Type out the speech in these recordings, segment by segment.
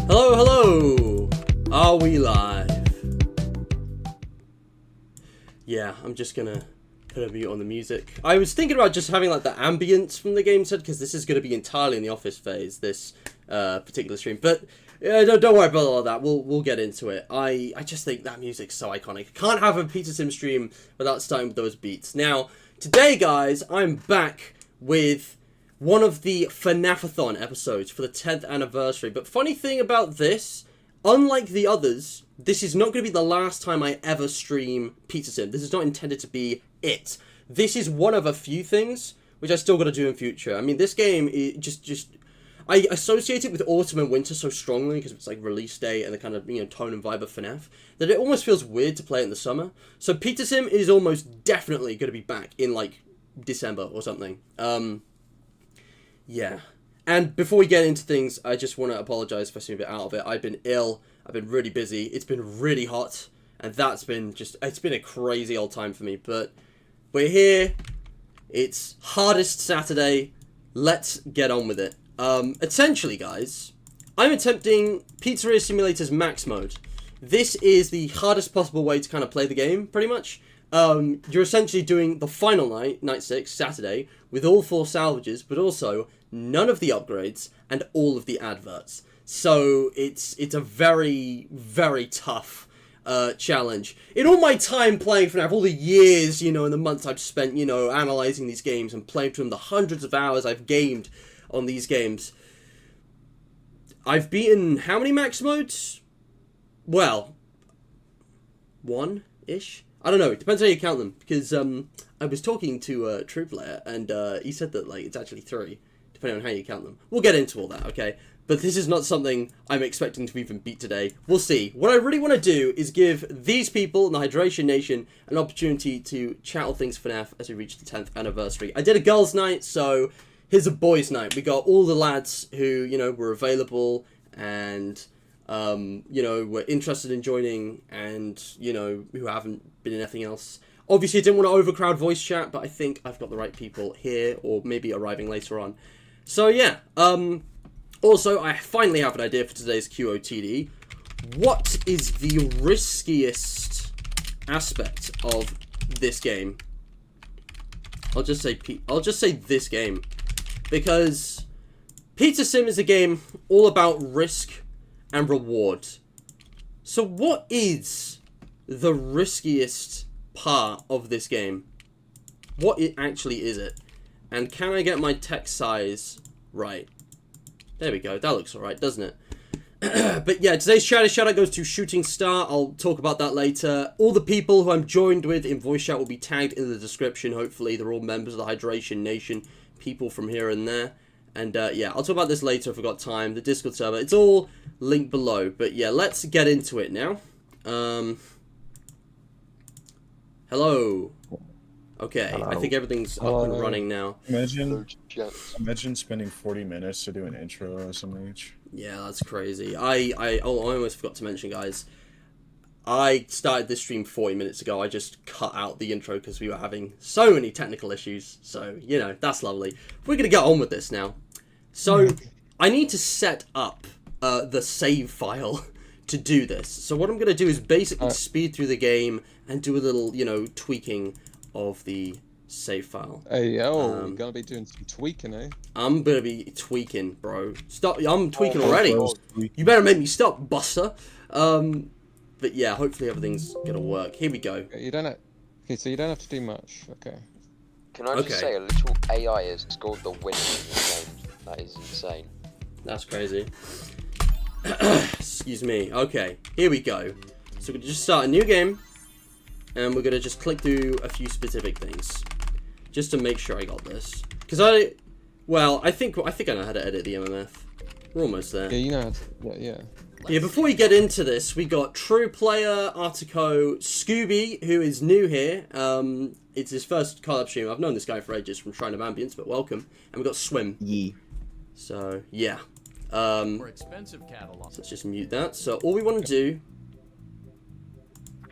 Hello, hello! Are we live? Yeah, I'm just gonna put a mute on the music. I was thinking about just having like the ambience from the game set, because this is gonna be entirely in the office phase, this particular stream. But don't worry about all of that. We'll get into it. I just think that music's so iconic. Can't have a Pizza Sim stream without starting with those beats. Now, today, guys, I'm back with one of the FNaFathon episodes for the 10th anniversary. But funny thing about this, unlike the others, this is not going to be the last time I ever stream Pizza Sim. This is not intended to be it. This is one of a few things which I still got to do in future. I mean, this game, I associate it with autumn and winter so strongly because it's like release date and the kind of, tone and vibe of FNaF, that it almost feels weird to play it in the summer. So Pizza Sim is almost definitely going to be back in like December or something. Yeah. And before we get into things, I just want to apologize for seeming a bit out of it. I've been ill. I've been really busy. It's been really hot. And that's been it's been a crazy old time for me. But we're here. It's hardest Saturday. Let's get on with it. Essentially, guys, I'm attempting Pizzeria Simulator's max mode. This is the hardest possible way to kind of play the game, pretty much. You're essentially doing the final night 6, Saturday, with all 4 salvages, but also none of the upgrades and all of the adverts. So it's a very, very tough challenge. In all my time playing FNaF, all the years, and the months I've spent, analysing these games and playing through them, the hundreds of hours I've gamed on these games, I've beaten how many max modes? Well, 1-ish? I don't know, it depends how you count them, because I was talking to a true player, and he said that it's actually 3, depending on how you count them. We'll get into all that, okay? But this is not something I'm expecting to even beat today. We'll see. What I really want to do is give these people in the Hydration Nation an opportunity to chat all things FNaF as we reach the 10th anniversary. I did a girls' night, so here's a boys' night. We got all the lads who, were available and were interested in joining and, who haven't been in anything else. Obviously, I didn't want to overcrowd voice chat, but I think I've got the right people here, or maybe arriving later on. So, yeah. Also, I finally have an idea for today's QOTD. What is the riskiest aspect of this game? I'll just say this game. Because Pizza Sim is a game all about risk and reward. So what is the riskiest part of this game? What actually is it? And can I get my text size right? There we go. That looks alright, doesn't it? But yeah, today's shout out goes to Shooting Star. I'll talk about that later. All the people who I'm joined with in voice chat will be tagged in the description. Hopefully, they're all members of the Hydration Nation. People from here and there. And yeah, I'll talk about this later if I've got time. The Discord server, it's all linked below. But yeah, let's get into it now. Hello. Okay, hello. I think everything's up and running now. Imagine spending 40 minutes to do an intro or something. Yeah, that's crazy. I almost forgot to mention, guys. I started this stream 40 minutes ago. I just cut out the intro because we were having so many technical issues. So, that's lovely. We're going to get on with this now. So, I need to set up the save file to do this. So what I'm going to do is basically speed through the game and do a little, tweaking of the save file. Hey, yo, you're going to be doing some tweaking, eh? I'm going to be tweaking, bro. Stop, I'm tweaking already. You better make me stop, buster. But yeah, hopefully everything's gonna work. Here we go. You don't have... Okay, so you don't have to do much. Okay. Can I just say a little AI has scored the win in this game? That is insane. That's crazy. Excuse me. Okay, here we go. So we're gonna just start a new game, and we're gonna just click through a few specific things, just to make sure I got this. Because I think I know how to edit the MMF. We're almost there. Yeah, you know how to... Yeah. Yeah, before we get into this, we got True Player, Artico, Scooby, who is new here. It's his first collab stream. I've known this guy for ages from Shrine of Ambience, but welcome. And we got Swim. Yeah. So, yeah. For expensive catalog. So let's just mute that. So all we want to do...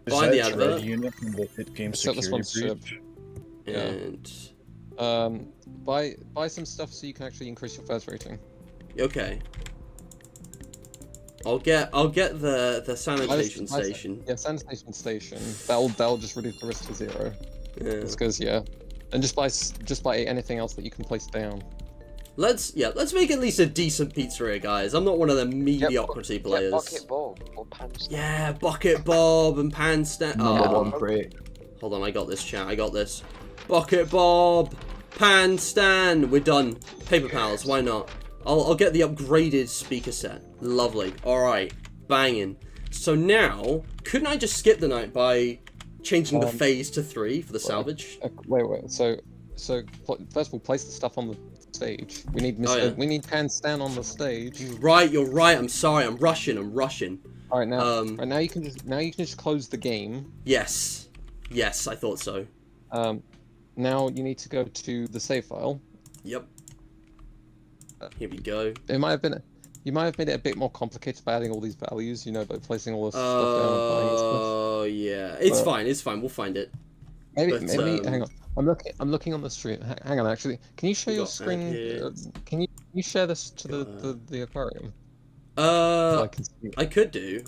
Find the advert. Unit from the Hit Game Security Breach. And... buy some stuff so you can actually increase your first rating. Okay. I'll get the sanitation station. Yeah, sanitation station. That'll just reduce the risk to 0. Yeah. Just because, yeah. And just buy anything else that you can place down. Let's make at least a decent pizzeria, guys. I'm not one of the mediocrity players. Bucket Bob or Pan Stand. Yeah, Bucket Bob and Pan Stand. Number 1 crate. Hold on, I got this, chat. I got this. Bucket Bob, Pan Stand. We're done. Paper Pals, why not? I'll get the upgraded speaker set. Lovely. All right, banging. So now, couldn't I just skip the night by changing the phase to 3 for the salvage? Wait. So first of all, place the stuff on the stage. We need we need Pan Stand on the stage. You're right. I'm sorry. I'm rushing. All right, now you can just close the game. Yes, I thought so. Now you need to go to the save file. Yep. Here we go. You might have made it a bit more complicated by adding all these values, by placing all this stuff down and buying this stuff. Oh yeah, it's fine. We'll find it. Maybe hang on. I'm looking on the stream. Hang on, actually, can you share your screen? Can you share this to the aquarium? So I could do.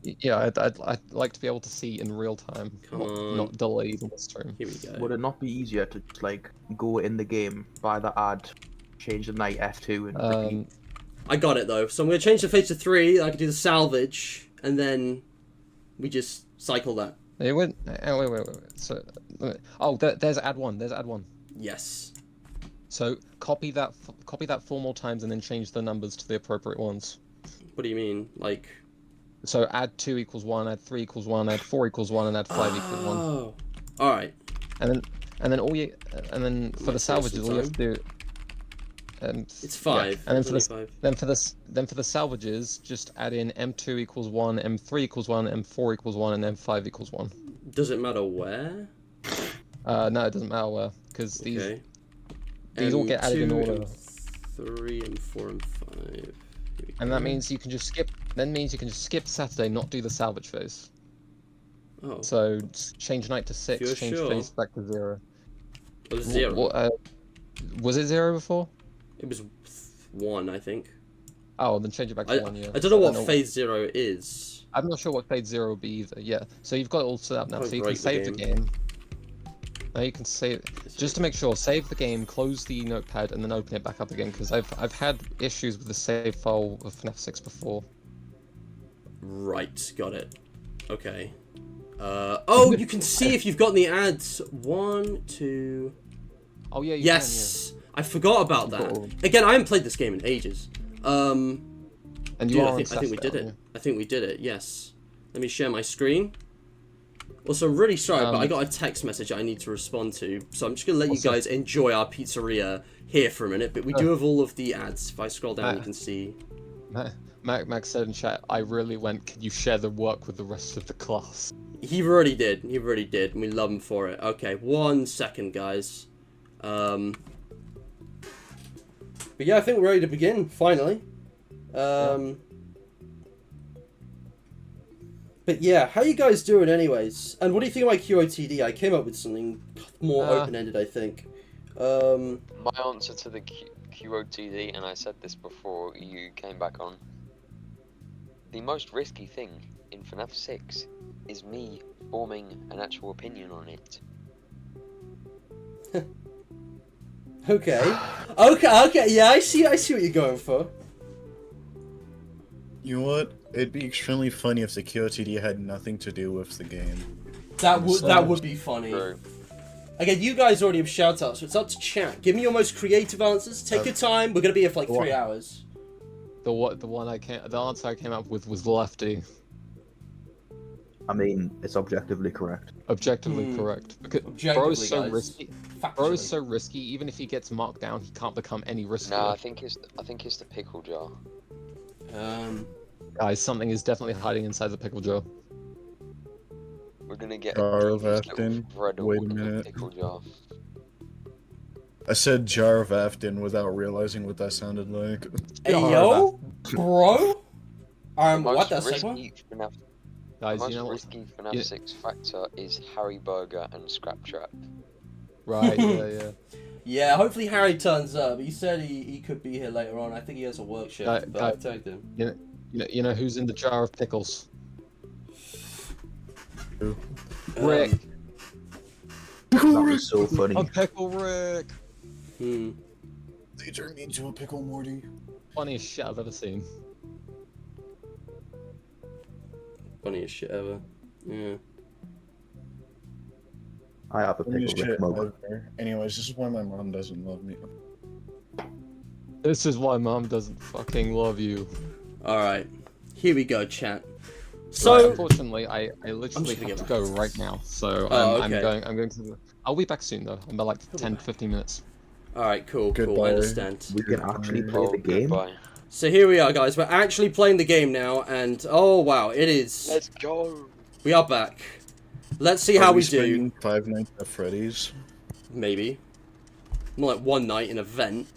Yeah, I'd like to be able to see in real time, not delayed on the stream. Here we go. Would it not be easier to just, like, go in the game, buy the ad, change the night F2 and repeat? I got it though. So I'm gonna change the phase to 3. I can do the salvage, and then we just cycle that. Wait. So, there's ad 1. There's ad 1. Yes. So copy that 4 more times and then change the numbers to the appropriate ones. What do you mean? Like? So add 2 equals 1, add 3 equals 1, add 4 equals 1, and add 5 equals 1. Oh. All right. And then for the salvages, all you have to do. It's 5. Yeah. And then for the salvages, just add in M2 equals 1, M3 equals 1, M4 equals 1, and M5 equals 1. Does it matter where? No, it doesn't matter where, because these all get added in order. 3 and 4 and 5. And that means you can just skip. That means you can just skip Saturday, not do the salvage phase. Oh. So change night to 6, You're change sure? phase back to 0. It was 0. Was it 0 before? It was 1, I think. Oh, then change it back to 1. Yeah. I don't know what phase 0 is. I'm not sure what phase 0 will be either. Yeah. So you've got it all set up now. So you can save the game. Now you can save. Just to make sure, save the game, close the notepad, and then open it back up again. Because I've had issues with the save file of FNaF 6 before. Right, got it. Okay. Oh, you can see if you've gotten the ads. 1, 2. Oh yeah. Yes. Can, yeah. I forgot about that. Again, I haven't played this game in ages. And you dude, I think we did it. I think we did it. Yes. Let me share my screen. Also, I'm really sorry, but I got a text message I need to respond to, so I'm just gonna let you guys enjoy our pizzeria here for a minute. But we do have all of the ads. If I scroll down, you can see. Max said in chat, I really went. Can you share the work with the rest of the class? He really did. He really did, and we love him for it. Okay, 1 second, guys. But yeah, I think we're ready to begin, finally. But yeah, how you guys doing anyways? And what do you think about QOTD? I came up with something more open-ended, I think. My answer to the QOTD, and I said this before you came back on, the most risky thing in FNaF 6 is me forming an actual opinion on it. Okay, yeah, I see what you're going for. You know what? It'd be extremely funny if the QOTD had nothing to do with the game. That would be funny. True. Again, you guys already have shoutouts, so it's up to chat. Give me your most creative answers. Take your time. We're gonna be here for like 3 hours. The answer I came up with was Lefty. I mean, it's objectively correct. Objectively correct. Because bro's so risky. Bro's so risky. Even if he gets marked down, he can't become any riskier. No, I think it's the pickle jar. Guys, something is definitely hiding inside the pickle jar. We're gonna get Jar a of Afton. Wait a minute. pickle jar. I said jar of Afton without realizing what that sounded like. Hey yo, bro. What that risky segment? Guys, the you know most risky FNaF 6 factor is Harry Burger and Scrap Trap. Right, yeah. Yeah, hopefully Harry turns up. He said he could be here later on. I think he has a work shift, but I've tagged him. You know who's in the jar of pickles? Who? Rick. That was so funny. I'm Pickle Rick. They turned me into a pickle, Morty. Funniest shit I've ever seen. Funniest shit ever. Yeah. I have a Funniest pickle Rick shit mug. ever. Anyways, this is why my mom doesn't love me. This is why mom doesn't fucking love you. Alright. Here we go, chat. Right, So, unfortunately, I literally gonna have to get go right now. So Oh, I'm okay. going to. I'll be back soon though. In about like 10 to 15 minutes. alright, cool, cool, Goodbye. I understand. We can actually play the game. Goodbye. So here we are, guys. We're actually playing the game now, and oh wow, it is. Let's go. We are back. Let's see how we do. spending 5 nights at Freddy's? Maybe. More like one night in a vent.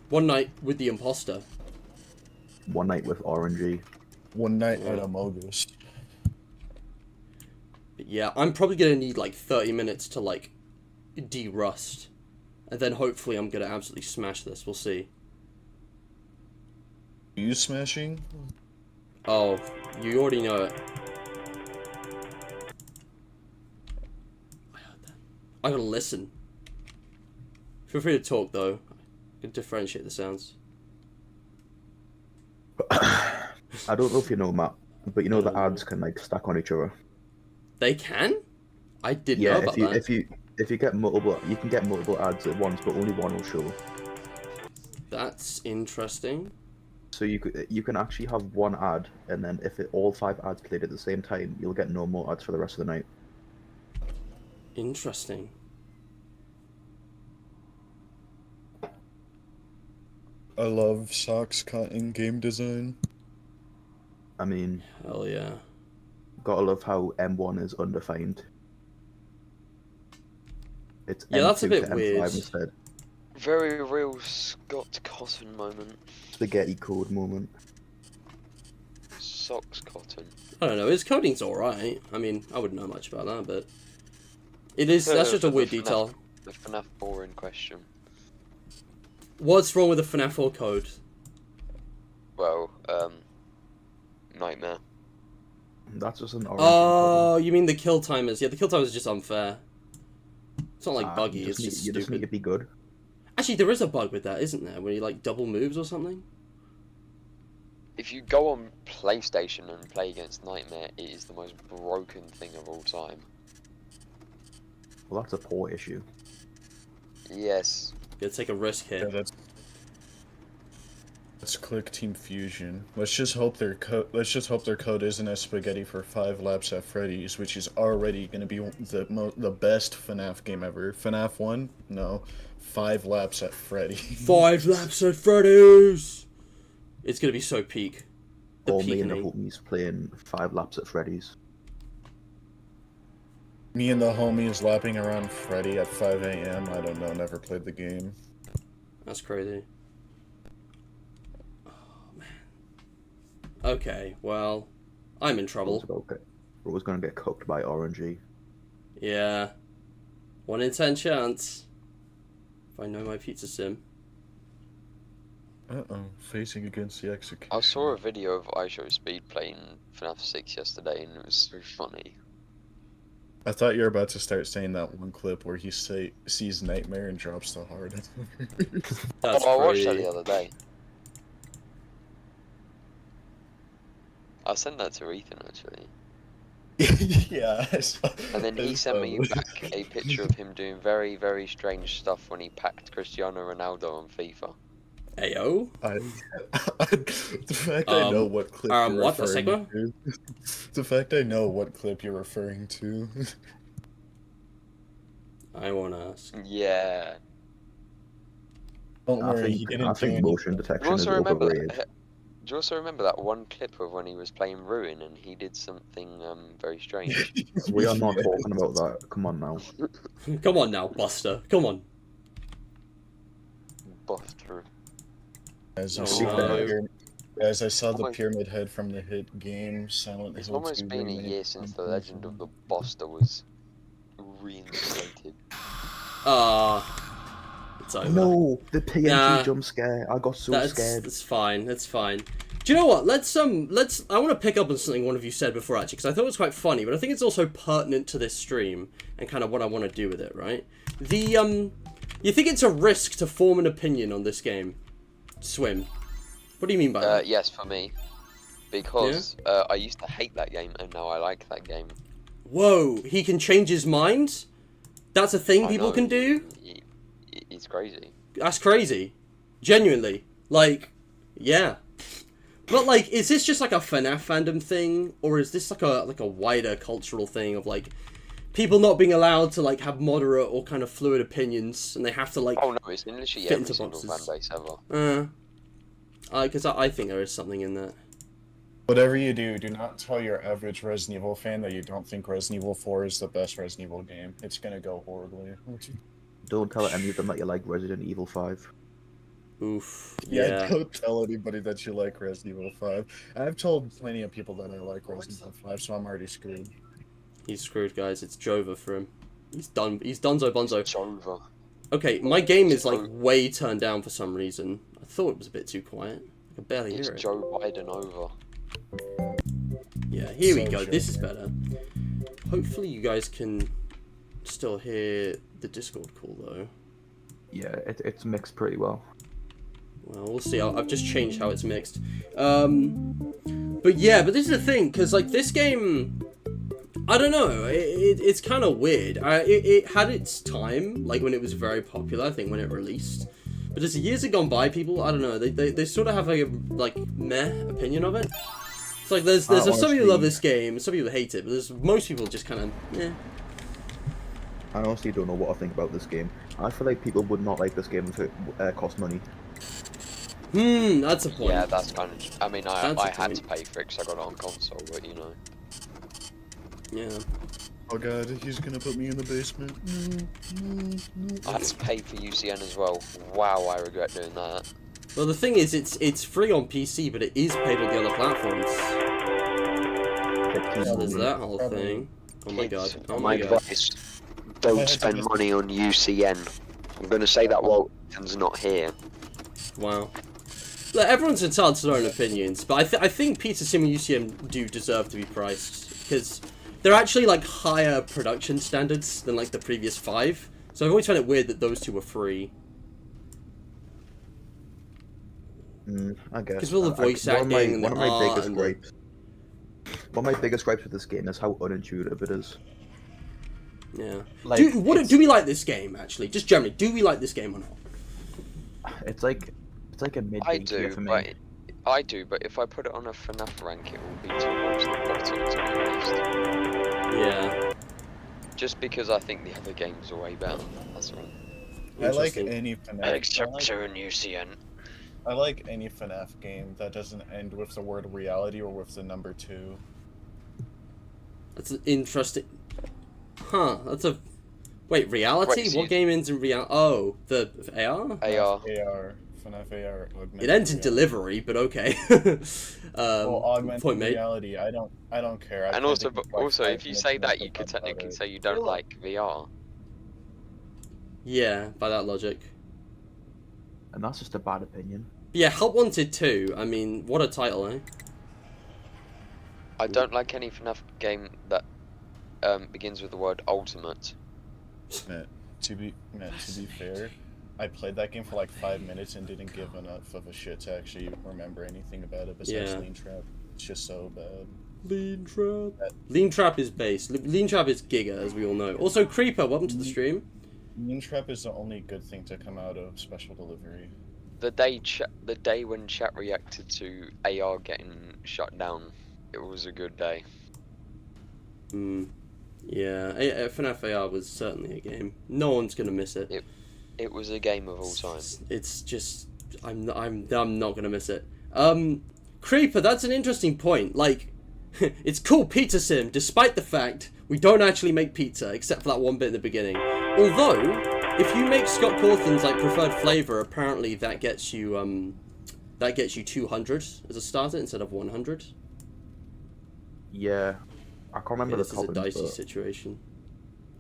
One night with the imposter. One night with RNG. One night at Amogus. But yeah, I'm probably gonna need like 30 minutes to like de-rust. And then hopefully I'm gonna absolutely smash this. We'll see. Are you smashing? Oh, you already know it. I heard that. I gotta listen. Feel free to talk though. I can differentiate the sounds. I don't know if you know, Matt, but you know the ads can like stack on each other. They can? I didn't know Yeah, about that. if you get multiple, you can get multiple ads at once, but only one will show. That's interesting. So you can actually have one ad, and then if all 5 ads played at the same time, you'll get no more ads for the rest of the night. Interesting. I love socks cut in game design. I mean, Hell yeah. gotta love how M1 is undefined. It's Yeah, that's a M2 bit to M5 weird. instead. Very real Scott Cotton moment. Spaghetti code moment. Socks Cotton. I don't know, his coding's alright. I mean, I wouldn't know much about that, but... It is, that's just a weird detail. The FNaF boring question. What's wrong with the FNaF 4 code? Well, nightmare. That's just an orange. Oh, you mean the kill timers. Yeah, the kill timers are just unfair. It's not like buggy, it's just you just need to stupid. be good. Actually, there is a bug with that, isn't there? Where you like double moves or something? If you go on PlayStation and play against Nightmare, it is the most broken thing of all time. Well, that's a poor issue. Yes. Gotta take a risk Yeah, here. let's click Team Fusion. Let's just hope their code isn't as spaghetti for 5 laps at Freddy's, which is already gonna be the best FNaF game ever. FNaF 1? No. 5 laps at Freddy's. 5 laps at Freddy's! It's gonna be so peak. The Or me and the peakening. homies playing 5 laps at Freddy's. Me and the homies lapping around Freddy at 5 AM. I don't know, never played the game. That's crazy. Oh, man. Okay, well, I'm in trouble. We're always gonna get cooked by RNG. Yeah. 1 in 10 chance. If I know my pizza sim. Uh-oh, facing against the execution. I saw a video of iShowSpeed playing FNaF 6 yesterday, and it was so funny. I thought you were about to start saying that one clip where he sees Nightmare and drops the heart. That's I watched that crazy. the other day. I sent that to Ethan, actually. Yeah, I saw, And then he sent me back a picture of him doing very, very strange stuff when he packed Cristiano Ronaldo on FIFA. Ayo? The fact I know what clip you're what, the referring Sigma? to. The fact I know what clip you're referring to. I won't ask. Yeah. Don't I worry, he think didn't do motion Do you detection is also remember overrated. that? Do you also remember that one clip of when he was playing Ruin and he did something very strange? We are not talking about that. Come on now. Come on now, Buster. Come on. Buster. As I Oh, saw no. as I saw the Almost- pyramid head from the hit game Silent It's Hill almost 2 been a remake. year since the legend of the Buster was reinstated. It's over. No, the PNG Nah. jump scare. I got so That's scared. fine. That's fine. Do you know what? Let's I want to pick up on something one of you said before, actually, because I thought it was quite funny, but I think it's also pertinent to this stream and kind of what I want to do with it, right? You think it's a risk to form an opinion on this game, Swim? What do you mean by that? Yes, for me, because I used to hate that game and now I like that game. Whoa, he can change his mind? That's a thing people can do? It's crazy. That's crazy. Genuinely. Like, yeah. But, like, is this just, like, a FNaF fandom thing? Or is this, like a wider cultural thing of, like, people not being allowed to, like, have moderate or kind of fluid opinions, and they have to, like... Oh, no, it's literally fit every into single boxes. fan base ever. Because I think there is something in that. Whatever you do not tell your average Resident Evil fan that you don't think Resident Evil 4 is the best Resident Evil game. It's gonna go horribly. Don't tell any of them that you like Resident Evil 5. Oof. Yeah, don't tell anybody that you like Resident Evil 5. I've told plenty of people that I like Resident Evil 5, so I'm already screwed. He's screwed, guys. It's Jova for him. He's done. He's Dunzo Bonzo. Jova. Okay, my game is, like, way turned down for some reason. I thought it was a bit too quiet. I could barely hear it. It's Joe Biden over. Yeah, here we So go. true. This is better. Hopefully you guys can still hear the Discord call, though. Yeah, it's mixed pretty well. Well, we'll see. I've just changed how it's mixed. But yeah, but this is the thing, because, like, this game... I don't know, it's kind of weird. It had its time, like, when it was very popular, I think, when it released. But as the years have gone by, people, I don't know, they sort of have, like, meh opinion of it. It's like, there's some people who love this game, some people hate it, but there's most people just kind of, eh. I honestly don't know what I think about this game. I feel like people would not like this game if it cost money. That's a point. Yeah, that's kind of. I mean, I That's a had to point. pay for it because I got it on console, but you know. Yeah. Oh god, he's gonna put me in the basement. I had to pay for UCN as well. Wow, I regret doing that. Well, the thing is, it's free on PC, but it is paid on the other platforms. So there's that whole thing. Oh my god. Oh my god. advice, don't spend money on UCN. I'm going to say that while Ethan's not here. Wow. Look, everyone's entitled to their own opinions, but I think Pizza Sim and UCM do deserve to be priced, because they're actually, like, higher production standards than, like, the previous 5. So I've always found it weird that those two were free. I guess. Because of all the voice acting and the art and the... One of my biggest gripes with this game is how unintuitive it is. Yeah. Like, do we like this game, actually? Just generally, do we like this game or not? It's like a mid I tier do, for me. but if I put it on a FNaF rank, it will be towards the bottom, to be honest. Yeah. Just because I think the other games are way better. That's all. I like Interesting. any FNaF. in UCN. I like any FNaF game that doesn't end with the word reality or with the number 2. That's an interesting... Huh, that's a... Wait, reality? Wait, What game ends in reality? Oh, the AR? AR. FNaF AR. Augmented It ends in reality. delivery, but okay. Well, augmented point made. reality. I don't care. I And played also, the game for like also, 5 if you minutes say and I that, feel you could bad about technically it. say you don't like VR. Yeah, by that logic. And that's just a bad opinion. Yeah, Help Wanted 2. I mean, what a title, eh? I don't like any FNaF game that begins with the word ultimate. To be fair, I played that game for like 5 minutes and didn't give enough of a shit to actually remember anything about it besides Yeah. Lean Trap. It's just so bad. Lean Trap. Lean Trap is base. Lean Trap is Giga, as we all know. Also, Creeper, welcome to the stream. Lean Trap is the only good thing to come out of Special Delivery. The day when chat reacted to AR getting shut down, it was a good day. Yeah, FNaF AR was certainly a game. No one's gonna miss it. It was a game of all time. It's just I'm not gonna miss it. Creeper, that's an interesting point. Like, it's called Pizza Sim, despite the fact we don't actually make pizza, except for that one bit in the beginning. Although, if you make Scott Cawthon's like preferred flavor, apparently that gets you 200 as a starter instead of 100. Yeah, I can't remember This the is a toppings, dicey but situation.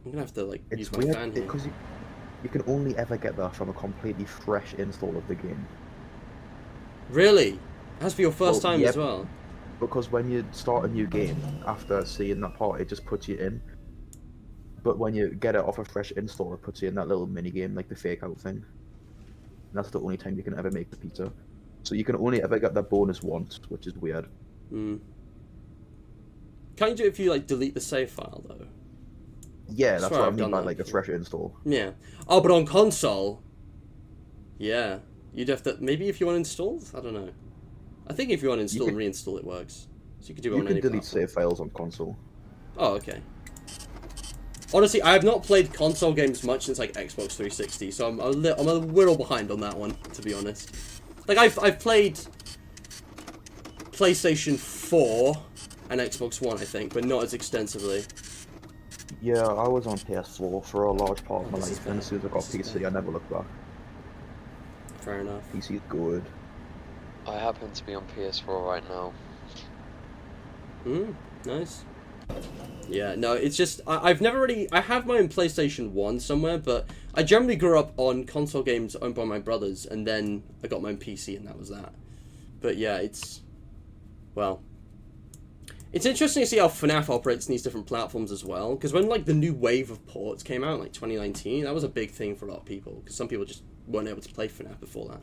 I'm gonna have to like use it's my weird fan here. because you can only ever get that from a completely fresh install of the game. Really? As for your first time as well. Because when you start a new game, after seeing that part, it just puts you in. But when you get it off a fresh install, it puts you in that little mini game, like the fake out thing. And that's the only time you can ever make the pizza. So you can only ever get that bonus once, which is weird. Can't you do it if you like delete the save file though? Yeah, that's what I I've mean done by that like a before. fresh install. Yeah. Oh, but on console, yeah, you'd have to maybe if you want to install. I don't know. I think if you want to install and reinstall, it works. So you can do it on any You can delete platform. save files on console. Oh, okay. Honestly, I have not played console games much since like Xbox 360, so I'm a little behind on that one, to be honest. Like I've played PlayStation 4 and Xbox One, I think, but not as extensively. Yeah, I was on PS4 for a large part of my This is life, and as soon as I got bad. This is PC, I never looked back. Fair enough. PC is good. I happen to be on PS4 right now. Nice. Yeah, no, it's just I've never really I have my own PlayStation 1 somewhere, but I generally grew up on console games owned by my brothers, and then I got my own PC, and that was that. But yeah, it's interesting to see how FNaF operates in these different platforms as well, because when like the new wave of ports came out, like 2019, that was a big thing for a lot of people, because some people just weren't able to play FNaF before that.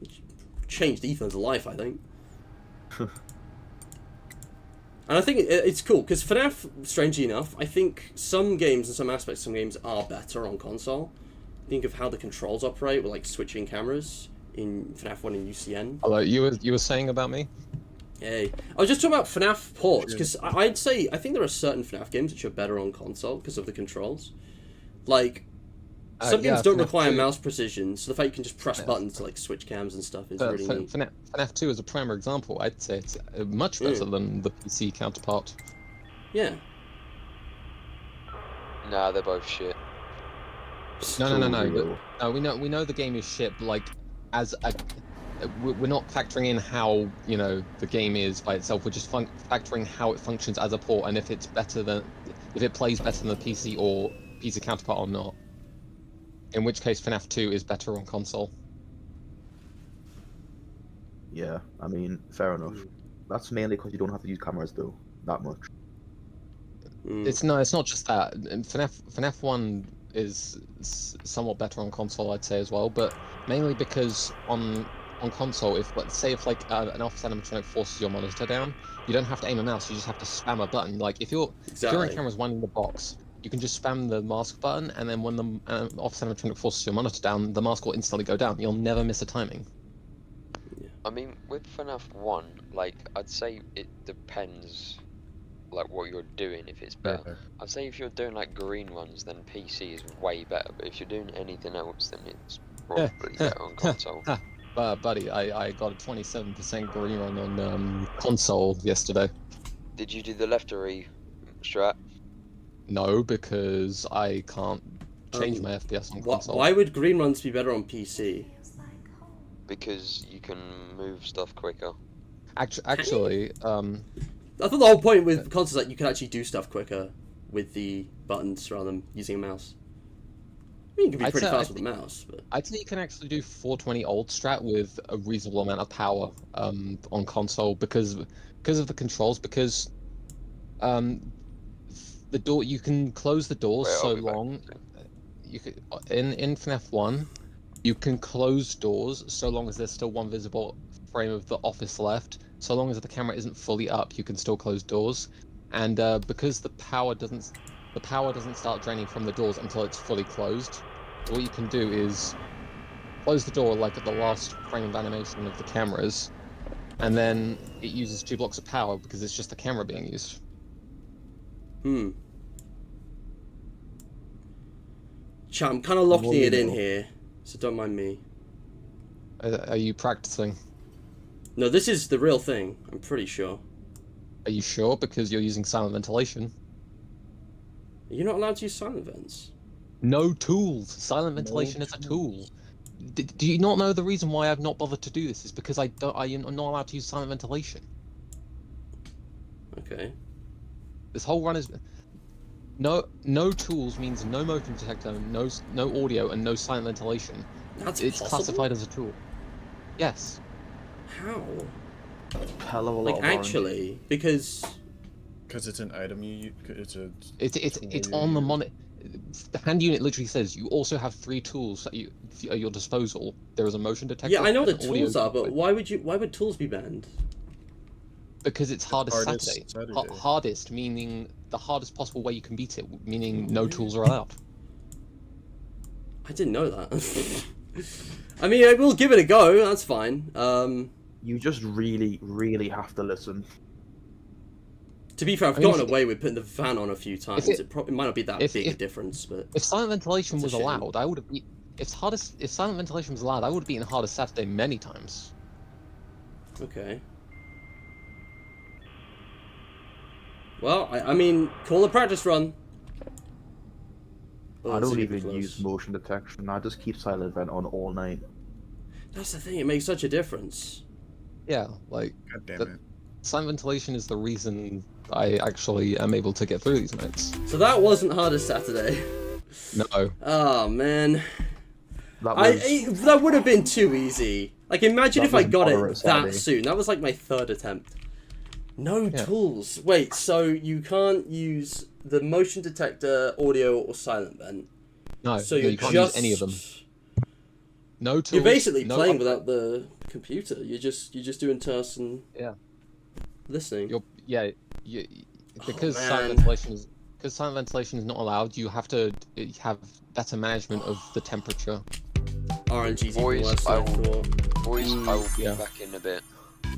Which changed Ethan's life, I think. And I think it's cool, because FNaF, strangely enough, I think some games and some aspects of some games are better on console. Think of how the controls operate with like switching cameras in FNaF 1 and UCN. Hello, you were saying about me? Hey, I was just talking about FNaF ports, because I'd say, I think there are certain FNaF games which are better on console because of the controls. Like, some games don't require mouse precision, so the fact you can just press buttons to like switch cams and stuff is really neat. FNaF 2 is a prime example. I'd say it's much better than the PC counterpart. Yeah. Nah, they're both shit. No. We know the game is shit, but like, we're not factoring in how, you know, the game is by itself. We're just factoring how it functions as a port, and if it plays better than the PC or PC counterpart or not. In which case, FNaF 2 is better on console. Yeah, I mean, fair enough. That's mainly because you don't have to use cameras though, that much. It's not just that. FNaF 1 is somewhat better on console, I'd say as well, but mainly because on console, let's say like an office animatronic forces your monitor down, you don't have to aim a mouse, you just have to spam a button. Like if you're in camera's one in the box, you can just spam the mask button, and then when the office animatronic forces your monitor down, the mask will instantly go down. You'll never miss a timing. I mean, with FNaF 1, like, I'd say it depends, like, what you're doing, if it's better. I'd say if you're doing, like, green runs, then PC is way better, but if you're doing anything else, then it's probably better on console. Buddy, I got a 27% green run on console yesterday. Did you do the leftery strat? No, because I can't change my FPS on console. Why would green runs be better on PC? Because you can move stuff quicker. Actually, I thought the whole point with consoles is that you can actually do stuff quicker with the buttons rather than using a mouse. I mean, you can be pretty fast with a mouse, but I'd say you can actually do 420 old strat with a reasonable amount of power on console because of the controls. Because the door, you can close the doors so long. You could in FNaF 1, you can close doors so long as there's still one visible frame of the office left. So long as the camera isn't fully up, you can still close doors. And because the power doesn't start draining from the doors until it's fully closed, what you can do is close the door like at the last frame of animation of the cameras, and then it uses 2 blocks of power because it's just the camera being used. Chat, I'm kind of locking it in here, so don't mind me. Are you practicing? No, this is the real thing, I'm pretty sure. Are you sure? Because you're using silent ventilation. You're not allowed to use silent vents. No tools. Silent ventilation is a tool. Do you not know the reason why I've not bothered to do this? Is because I'm not allowed to use silent ventilation. Okay. This whole run is no tools means no motion detector, no audio, and no silent ventilation. That's It's possible? classified as a tool. Yes. How? Hell of a lot Like of RNG. actually, because Because it's an item it's on the monitor. The hand unit literally says you also have 3 tools at your disposal. There is a motion detector. yeah, I know the an audio tools are, but device. why would tools be banned? Because it's hardest Saturday. Saturday. Hardest meaning the hardest possible way you can beat it, meaning no tools are allowed. I didn't know that. I mean, I will give it a go. That's fine. You just really, really have to listen. To be fair, I've gotten away with putting the fan on a few times. It might not be that big a difference, but if silent ventilation it's a was shame. allowed, I would have beat. If silent ventilation was allowed, I would have beaten hardest Saturday many times. okay. Well, I mean, call a practice run. Oh, I that's don't super even close. use motion detection. I just keep silent vent on all night. That's the thing. It makes such a difference. Yeah, like God damn it. silent ventilation is the reason I actually am able to get through these nights. So that wasn't hardest Saturday. No. Oh man. That was That would have been too easy. Like, imagine That if I was got it moderate Saturday. that soon. That was like my 3rd attempt. No Yeah. tools. Wait, so you can't use the motion detector, audio, or silent vent? No, So no, you're you can't just use any of them. No tools. You're basically no playing upgrade. without the computer. You're just doing tasks and Yeah. listening. Because man. silent ventilation is not allowed. You have to have better management of the temperature. RNG's even Boys, worse than I thought. I will be yeah. back in a bit.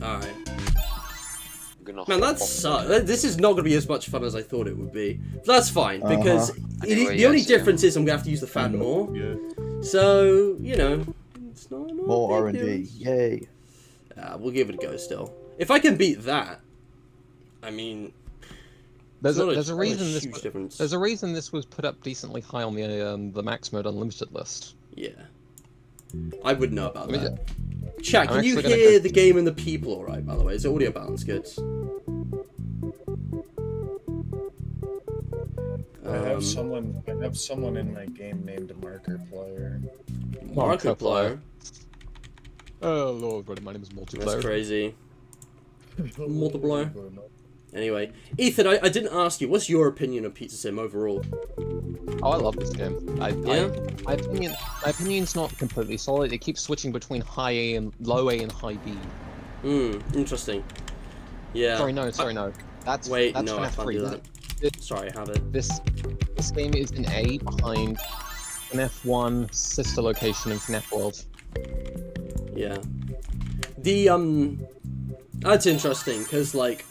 Alright. I'm gonna Man, hop that off sucks. the- This is not going to be as much fun as I thought it would be. But that's fine, because Anyway, the only yes, yeah. difference is I'm going to have to use the fan more. Yeah. So, you know, it's not more a big RNG. deal. Yay. We'll give it a go still. If I can beat that, I mean, There's it's a not reason huge this difference. there's a reason this was put up decently high on the max mode unlimited list. Yeah. I would know about I mean, that. Chat, I'm can you actually gonna hear go- the game and the people alright, by the way? Is the audio balance good? I have someone in my game named Markiplier. Markiplier. Oh lord, my name is multiplayer. That's crazy. Multiplier. Anyway, Ethan, I didn't ask you, what's your opinion of Pizza Sim overall? Oh, I love this game. Yeah? My opinion's not completely solid. It keeps switching between high A and low A and high B. Interesting. Yeah. Sorry, no. That's Wait, that's no, I FNaF can't 3. do that. Sorry, I have it. This game is in A behind FNaF 1, sister location, and FNaF World. Yeah. That's interesting, because, like,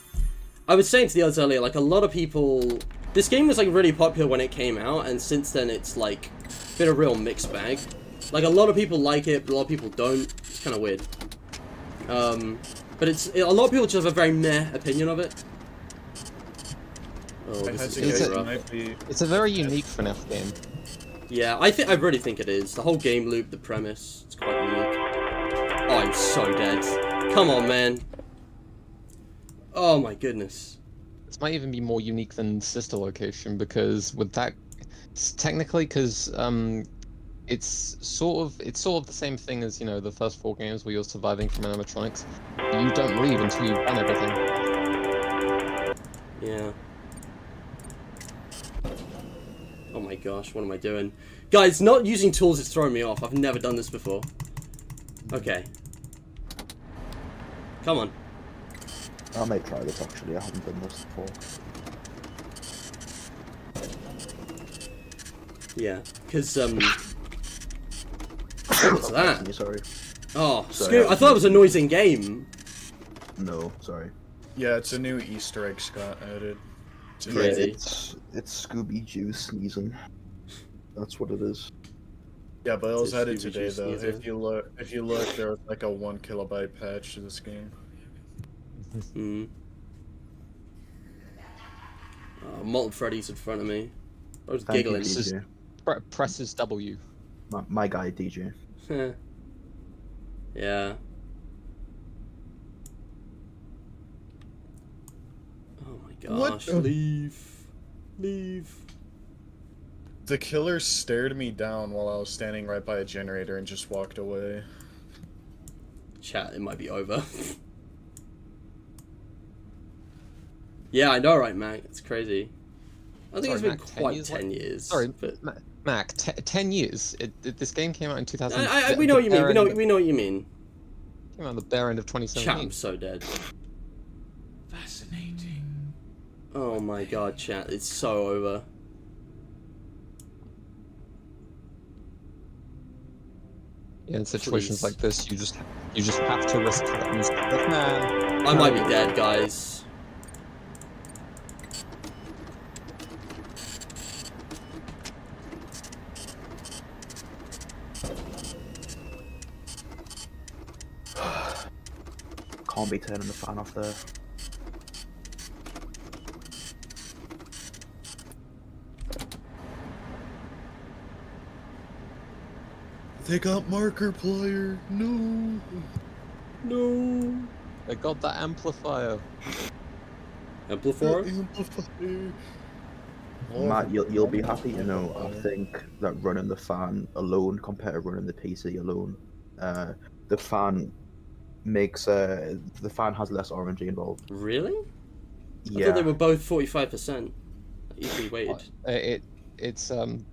I was saying to the others earlier, like, a lot of people... This game was, like, really popular when it came out, and since then it's, like, been a real mixed bag. Like, a lot of people like it, but a lot of people don't. It's kind of weird. But a lot of people just have a very meh opinion of it. Oh, this is gonna be rough. It's a very unique FNaF game. Yeah, I really think it is. The whole game loop, the premise, it's quite unique. Oh, I'm so dead. Come on, man. Oh my goodness. This might even be more unique than sister location because with that, technically, because it's sort of the same thing as the first 4 games where you're surviving from animatronics. You don't leave until you've done everything. Yeah. Oh my gosh, what am I doing? Guys, not using tools is throwing me off. I've never done this before. Okay. Come on. I might try this actually. I haven't done this before. Yeah, because what's that? Sorry. Oh, Sorry, I thought it was a noisy game. No, sorry. Yeah, it's a new Easter egg Scott added. It's Crazy. It's Scooby Doo sneezing. That's what it is. Yeah, but it was It's added Scooby-Doo today though. sneezing. If you look, there was like a 1 kilobyte patch to this game. Oh, Molten Freddy's in front of me. I was Thank you, giggling. DJ. Presses W. My guy, DJ. Yeah. Oh my gosh, What? Leave. The killer stared me down while I was standing right by a generator and just walked away. Chat, it might be over. Yeah, I know, right, Mac? It's crazy. I think Sorry, it's been Mac, quite 10 10 years. Sorry, but Mac, 10 years. This game came out in 2000. we know what you mean. We know what you mean. Came out on the bare end of Chat, 2017. I'm so dead. Fascinating. Oh my god, chat, it's so over. Yeah, in situations Please. like this, you just have to risk things. But man, I might be dead, guys. Can't be turning the fan off there. They got Markiplier. No. No. they got that amplifier. Amplifier? Amplifier. Matt, you'll be happy to know. I think that running the fan alone compared to running the PC alone, the fan makes the fan has less RNG involved. Really? I Yeah. thought they were both 45%. Equally weighted. It's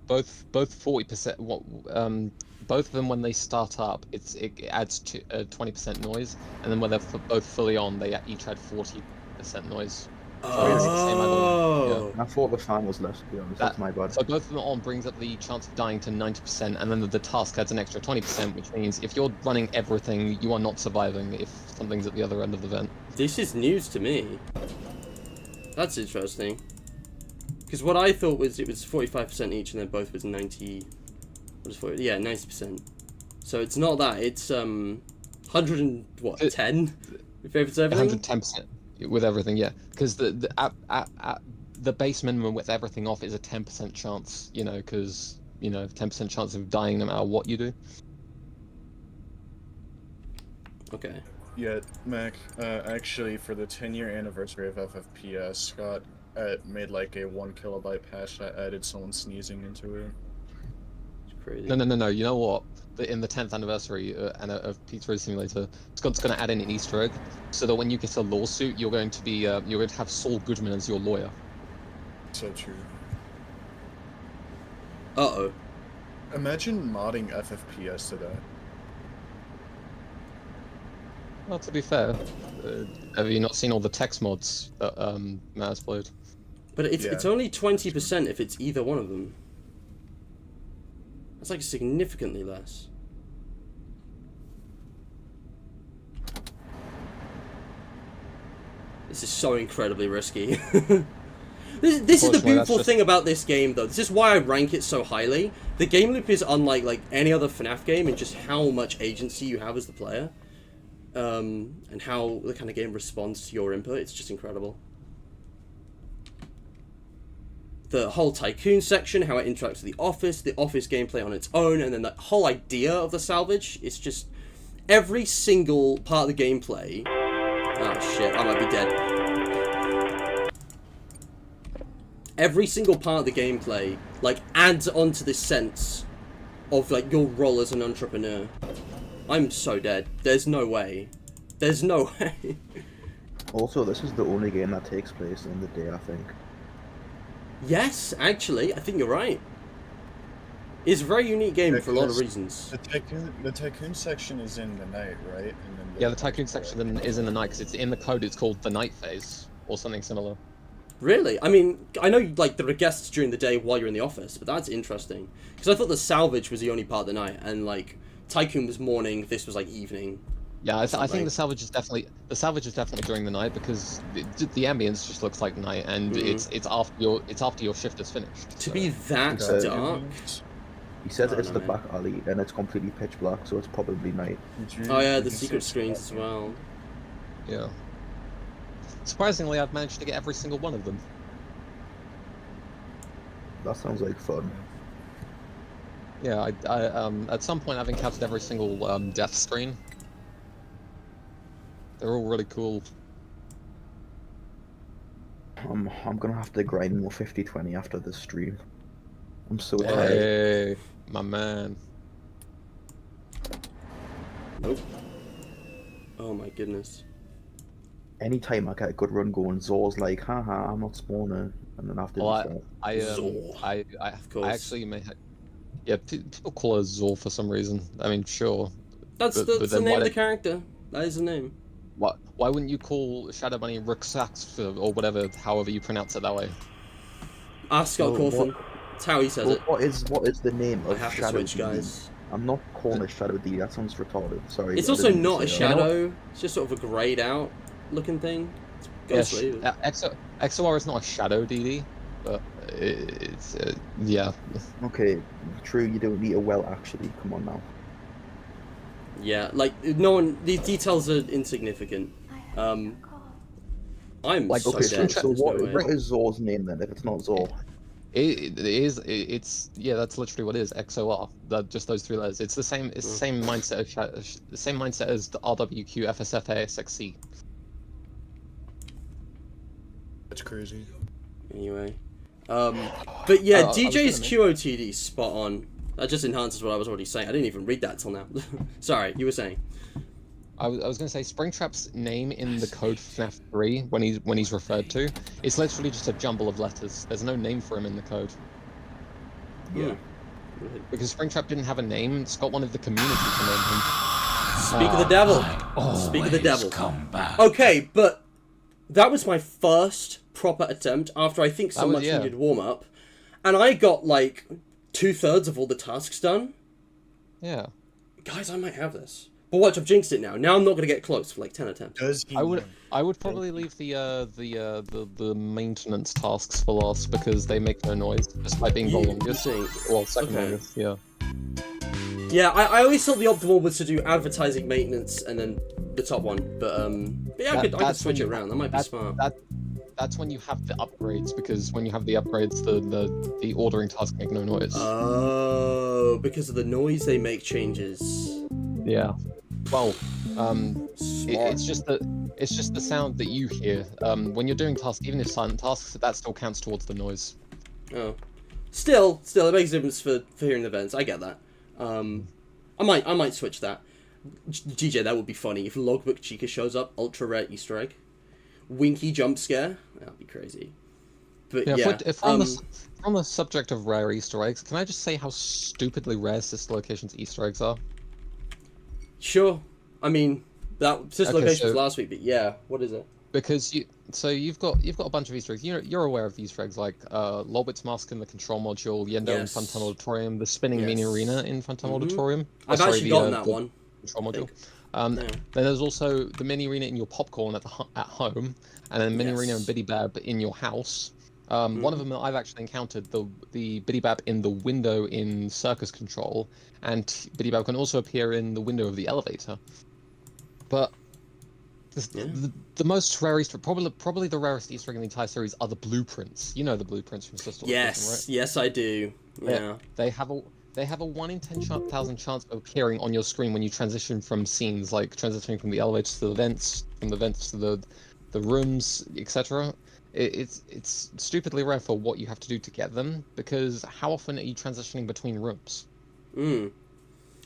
both 40%. Both of them when they start up, it adds to 20% noise, and then when they're both fully on, they each add 40% noise. Oh. I thought the fan was less, to be honest. That's my bad. So both of them on brings up the chance of dying to 90%, and then the task adds an extra 20%, which means if you're running everything, you are not surviving if something's at the other end of the vent. This is news to me. That's interesting. Because what I thought was it was 45% each, and then both was 90. What is 40? Yeah, 90%. So it's not that. It's 100 and what 10. If it's everything. 110% with everything, yeah. Because the base minimum with everything off is a 10% chance. You know, because 10% chance of dying no matter what you do. Okay. Yeah, Mac. Actually, for the 10-year anniversary of FFPS, Scott made like a 1 kilobyte patch that added someone sneezing into it. Crazy. No. You know what? In the 10th anniversary of Pizzeria Simulator, Scott's going to add in an Easter egg, so that when you get a lawsuit, you're going to have Saul Goodman as your lawyer. So true. Uh-oh. Imagine modding FFPS to that. Well, to be fair, have you not seen all the text mods that Matt has played? But it's only 20% if it's either one of them. That's like significantly less. This is so incredibly risky. This is the beautiful thing about this game, though. This is why I rank it so highly. The game loop is unlike like any other FNaF game in just how much agency you have as the player. And how the kind of game responds to your input. It's just incredible. The whole tycoon section, how it interacts with the office gameplay on its own, and then the whole idea of the salvage. It's just every single part of the gameplay. Oh shit, I might be dead. Every single part of the gameplay like adds onto this sense of like your role as an entrepreneur. I'm so dead. There's no way. There's no way. Also, this is the only game that takes place in the day, I think. Yes, actually, I think you're right. It's a very unique game for a lot of reasons. The tycoon section is in the night, right? And then Yeah, the tycoon section is in the night because it's in the code. It's called the night phase or something similar. Really? I mean, I know like there are guests during the day while you're in the office, but that's interesting because I thought the salvage was the only part of the night, and like tycoon was morning. This was like evening. Yeah, I think the salvage is definitely during the night because the ambience just looks like night, and it's after your shift is finished. To be that dark. He says it's the back alley and it's completely pitch black, so it's probably night. Oh yeah, the secret screens as well. Yeah. Surprisingly, I've managed to get every single one of them. That sounds like fun. Yeah, I at some point I've encountered every single death screen. They're all really cool. I'm gonna have to grind more 50/20 after this stream. I'm so tired. Hey, my man. Nope. Oh my goodness. Anytime I get a good run going, Zor's like, haha, I'm not spawning, and then after Well, Zor. I course. actually may have... Yeah, people call her Zor for some reason. I mean, sure. That's but the then name why of the did- character. That is the name. Why wouldn't you call Shadow Bunny Ruxax or whatever, however you pronounce it that way? Ask Scott Well, Cawthon. That's how he says Well, it. what is the name I of have to Shadow switch, DD? guys. I'm not calling it Shadow DD. That sounds retarded. Sorry. It's I also didn't mean to not a say that. shadow. It's just sort of a grayed out looking thing. It's Yeah, XOR is not a Shadow DD, but it's yeah. Okay, true. You don't need a well. Actually, come on now. Yeah, like no one. These details are insignificant. I'm Like, so okay, dead. So There's no what way. is Zor's name then? If it's not Zor, It's yeah, that's literally what it is. XOR. Just those 3 letters. It's the same. It's the same mindset the same mindset as the RWQ FSF ASXC. That's crazy. Anyway, but yeah, I was DJ's gonna QOTD spot on. That just enhances what I was already saying. I didn't even read that till now. Sorry, you were saying. I was going to say Springtrap's name in the code for FNaF 3 when he's referred to, it's literally just a jumble of letters. There's no name for him in the code. Yeah. Because Springtrap didn't have a name, Scott wanted the community to name him. Speak of the devil. Speak of the devil. Okay, but that was my first proper attempt after I think so much needed warm up, and I got like 2/3 of all the tasks done. Yeah. Guys, I might have this. But watch, I've jinxed it now. Now I'm not gonna get close for like 10 attempts. Does he? I would probably leave the maintenance tasks for last because they make no noise, despite being the longest. Well, second longest, yeah. Yeah, I always thought the optimal was to do advertising, maintenance, and then the top one. But yeah, I could switch it around. That might be smart. That's when you have the upgrades, because when you have the upgrades, the ordering tasks make no noise. Oh, because of the noise they make changes. Yeah. Well, it's just the sound that you hear when you're doing tasks, even if silent tasks, that still counts towards the noise. Oh, still, it makes a difference for hearing the vents. I get that. I might switch that. GJ, that would be funny if Logbook Chica shows up. Ultra rare Easter egg, winky jump scare. That'd be crazy. But yeah. If on the subject of rare Easter eggs, can I just say how stupidly rare Sister Locations Easter eggs are? Sure. I mean, that Sister Location was last week, but yeah, what is it? Because you've got a bunch of Easter eggs. You're aware of the Easter eggs like Lolbit's Mask in the control module, Yendo in Funtown Auditorium, the spinning mini arena in Funtown Auditorium. I've actually gotten that one. Control module. Then there's also the mini arena in your popcorn at home, and then mini arena and Biddy Bab in your house. One of them that I've actually encountered, the Biddy Bab in the window in Circus Control, and Biddy Bab can also appear in the window of the elevator. But the most rare Easter, probably the rarest Easter egg in the entire series are the blueprints. You know the blueprints from Sister Location, right? Yes, I do. Yeah. They have a 1 in 10,000 chance of appearing on your screen when you transition from scenes, like transitioning from the elevators to the vents, from the vents to the rooms, etc. It's stupidly rare for what you have to do to get them, because how often are you transitioning between rooms?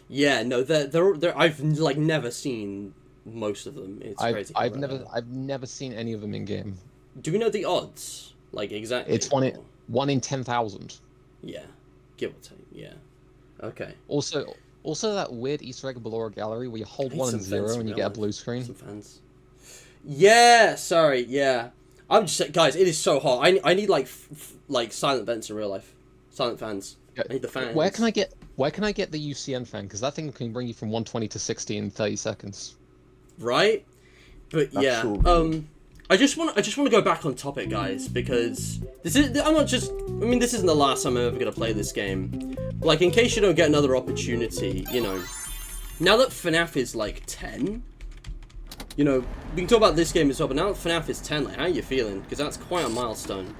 Yeah, no, they're I've like never seen most of them. It's crazy. I've never seen any of them in game. Do we know the odds? Like exactly? It's 1 in 10,000. Yeah, give or take. Yeah. Okay. Also that weird Easter egg below a gallery where you hold 1 and 0 and you get a blue screen. Some fans. Yeah. Sorry. Yeah. I'm just guys. It is so hot. I need like silent vents in real life. Silent fans. I need the fans. Where can I get the UCN fan? Because that thing can bring you from 120 to 60 in 30 seconds. Right. But That's yeah. so I just want to go back on topic, guys, because this isn't the last time I'm ever gonna play this game. Like, in case you don't get another opportunity, you know, now that FNaF is like 10, you know, we can talk about this game as well. But now that FNaF is 10, like, how are you feeling? Because that's quite a milestone.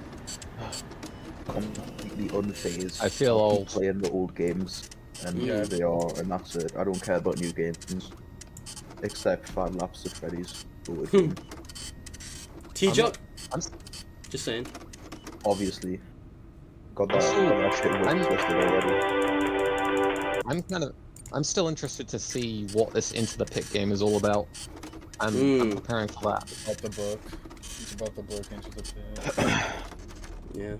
completely unfazed. I feel old. Playing the old games, and they are, and that's it. I don't care about new games, except 5 laps of Freddy's. T-Jock? I'm Just saying. Obviously. Got that shit twisted already. I'm still interested to see what this Into the Pit game is all about. I'm preparing for that. About the book. He's about the book into the pit. Yeah.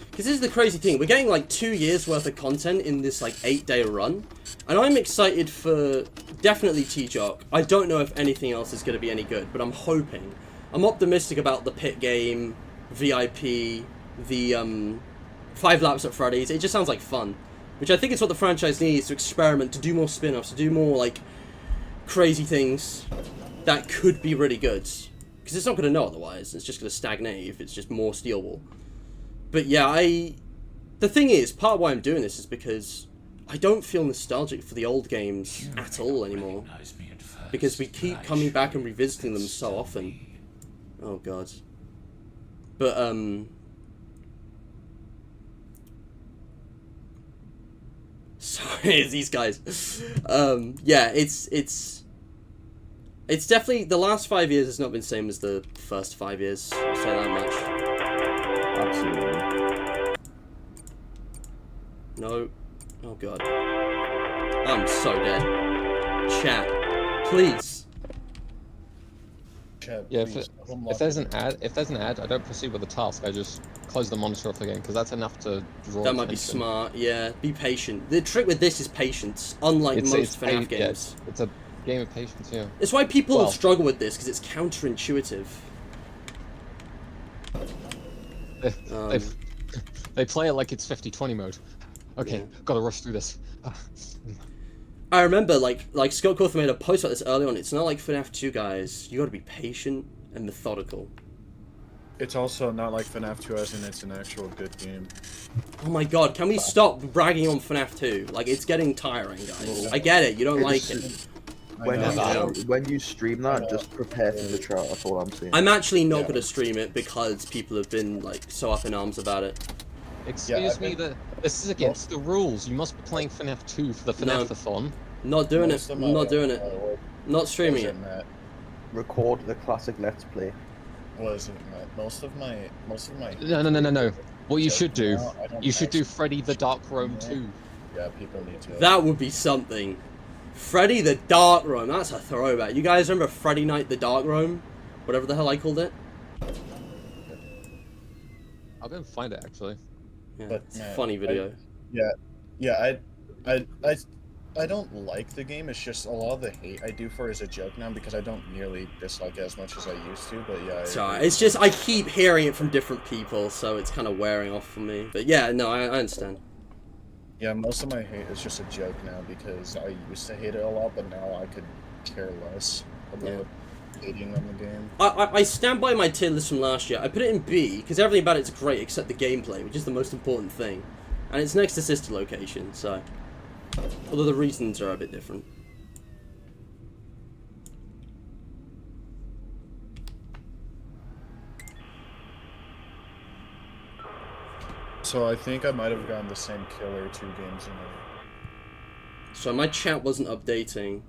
Because this is the crazy thing. We're getting like 2 years worth of content in this like 8-day run. And I'm excited for definitely T-Jock. I don't know if anything else is going to be any good, but I'm hoping. I'm optimistic about the pit game, VIP, the 5 laps at Freddy's. It just sounds like fun. Which I think is what the franchise needs, to experiment, to do more spin-offs, to do more like crazy things that could be really good. Because it's not going to know otherwise. It's just going to stagnate if it's just more stealable. But yeah, the thing is, part of why I'm doing this is because I don't feel nostalgic for the old games at all anymore. Because we keep coming back and revisiting them so often. Oh god. But, sorry, these guys. Yeah, it's definitely, the last 5 years has not been the same as the first 5 years, I'll say that much. Absolutely. No. Oh god. I'm so dead. Chat, please. Chat, Yeah, please. if there's an ad, I don't proceed with the task. I just close the monitor off again because that's enough to draw. That might be attention. smart. Yeah, be patient. The trick with this is patience, unlike most FNaF games. Yeah, it's a game of patience. Yeah. It's why people struggle with this, because it's counterintuitive. They play it like it's 50-20 mode. Okay, gotta rush through this. I remember, like Scott Cawthon made a post about this early on. It's not like FNaF 2, guys. You gotta be patient and methodical. It's also not like FNaF 2 as in it's an actual good game. Oh my god, can we stop bragging on FNaF 2? Like, it's getting tiring, guys. I get it, you don't like it. When you stream that, just prepare for the trial, that's all I'm saying. I'm actually not gonna stream it because people have been, like, so up in arms about it. Excuse me, this is against the rules. You must be playing FNaF 2 for the FNaFathon. Not doing it. Not doing it. Not streaming it. Record the classic Let's Play. What is it, Matt? Most of my. No. What you should do, you should do Freddy the Dark Room 2. Yeah, people need to. That would be something. Freddy the Dark Room, that's a throwback. You guys remember Freddy Night the Dark Room? Whatever the hell I called it? I'll go and find it, actually. Yeah, But, it's man, a funny video. I don't like the game. It's just a lot of the hate I do for it is a joke now because I don't nearly dislike it as much as I used to. But yeah, Sorry, it's just I keep hearing it from different people, so it's kind of wearing off for me. But yeah, no, I understand. Yeah, most of my hate is just a joke now because I used to hate it a lot, but now I could care less about hating on the game. I stand by my tier list from last year. I put it in B because everything about it's great except the gameplay, which is the most important thing, and it's next to Sister Location. So, although the reasons are a bit different. So I think I might have gotten the same kill or 2 games in a row. So my chat wasn't updating.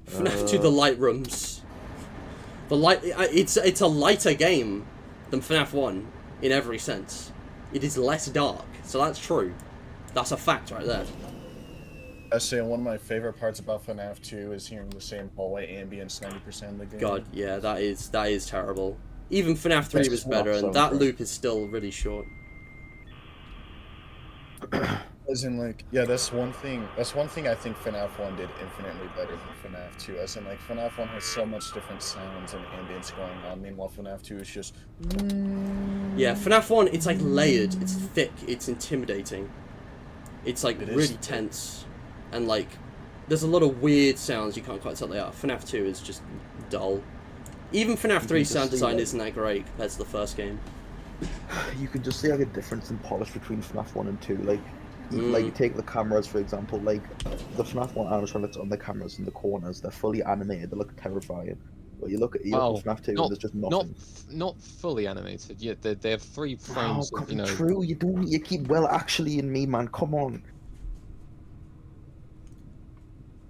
FNaF 2 the light rooms. The light it's a lighter game than FNaF 1 in every sense. It is less dark, so that's true. That's a fact right there. I say one of my favorite parts about FNaF 2 is hearing the same hallway ambience 90% of the game. God, yeah, that is terrible. Even FNaF 3 was better, and that loop is still really short. As in, like, yeah, that's one thing I think FNaF 1 did infinitely better than FNaF 2. As in, like, FNaF 1 has so much different sounds and ambience going on, meanwhile FNaF 2 is just... Yeah, FNaF 1, it's like layered, it's thick, it's intimidating. It's like really tense, and like, there's a lot of weird sounds you can't quite tell they are. FNaF 2 is just dull. Even FNaF 3 sound design isn't that great compared to the first game. You can just see like a difference in polish between FNaF 1 and 2. Like you take the cameras for example. Like the FNaF 1 animatronics on the cameras in the corners, they're fully animated. They look terrifying. But you look at FNaF 2, and there's just nothing. Not fully animated. Yeah, they have 3 frames. Oh, true. You don't. You keep actually in me, man. Come on.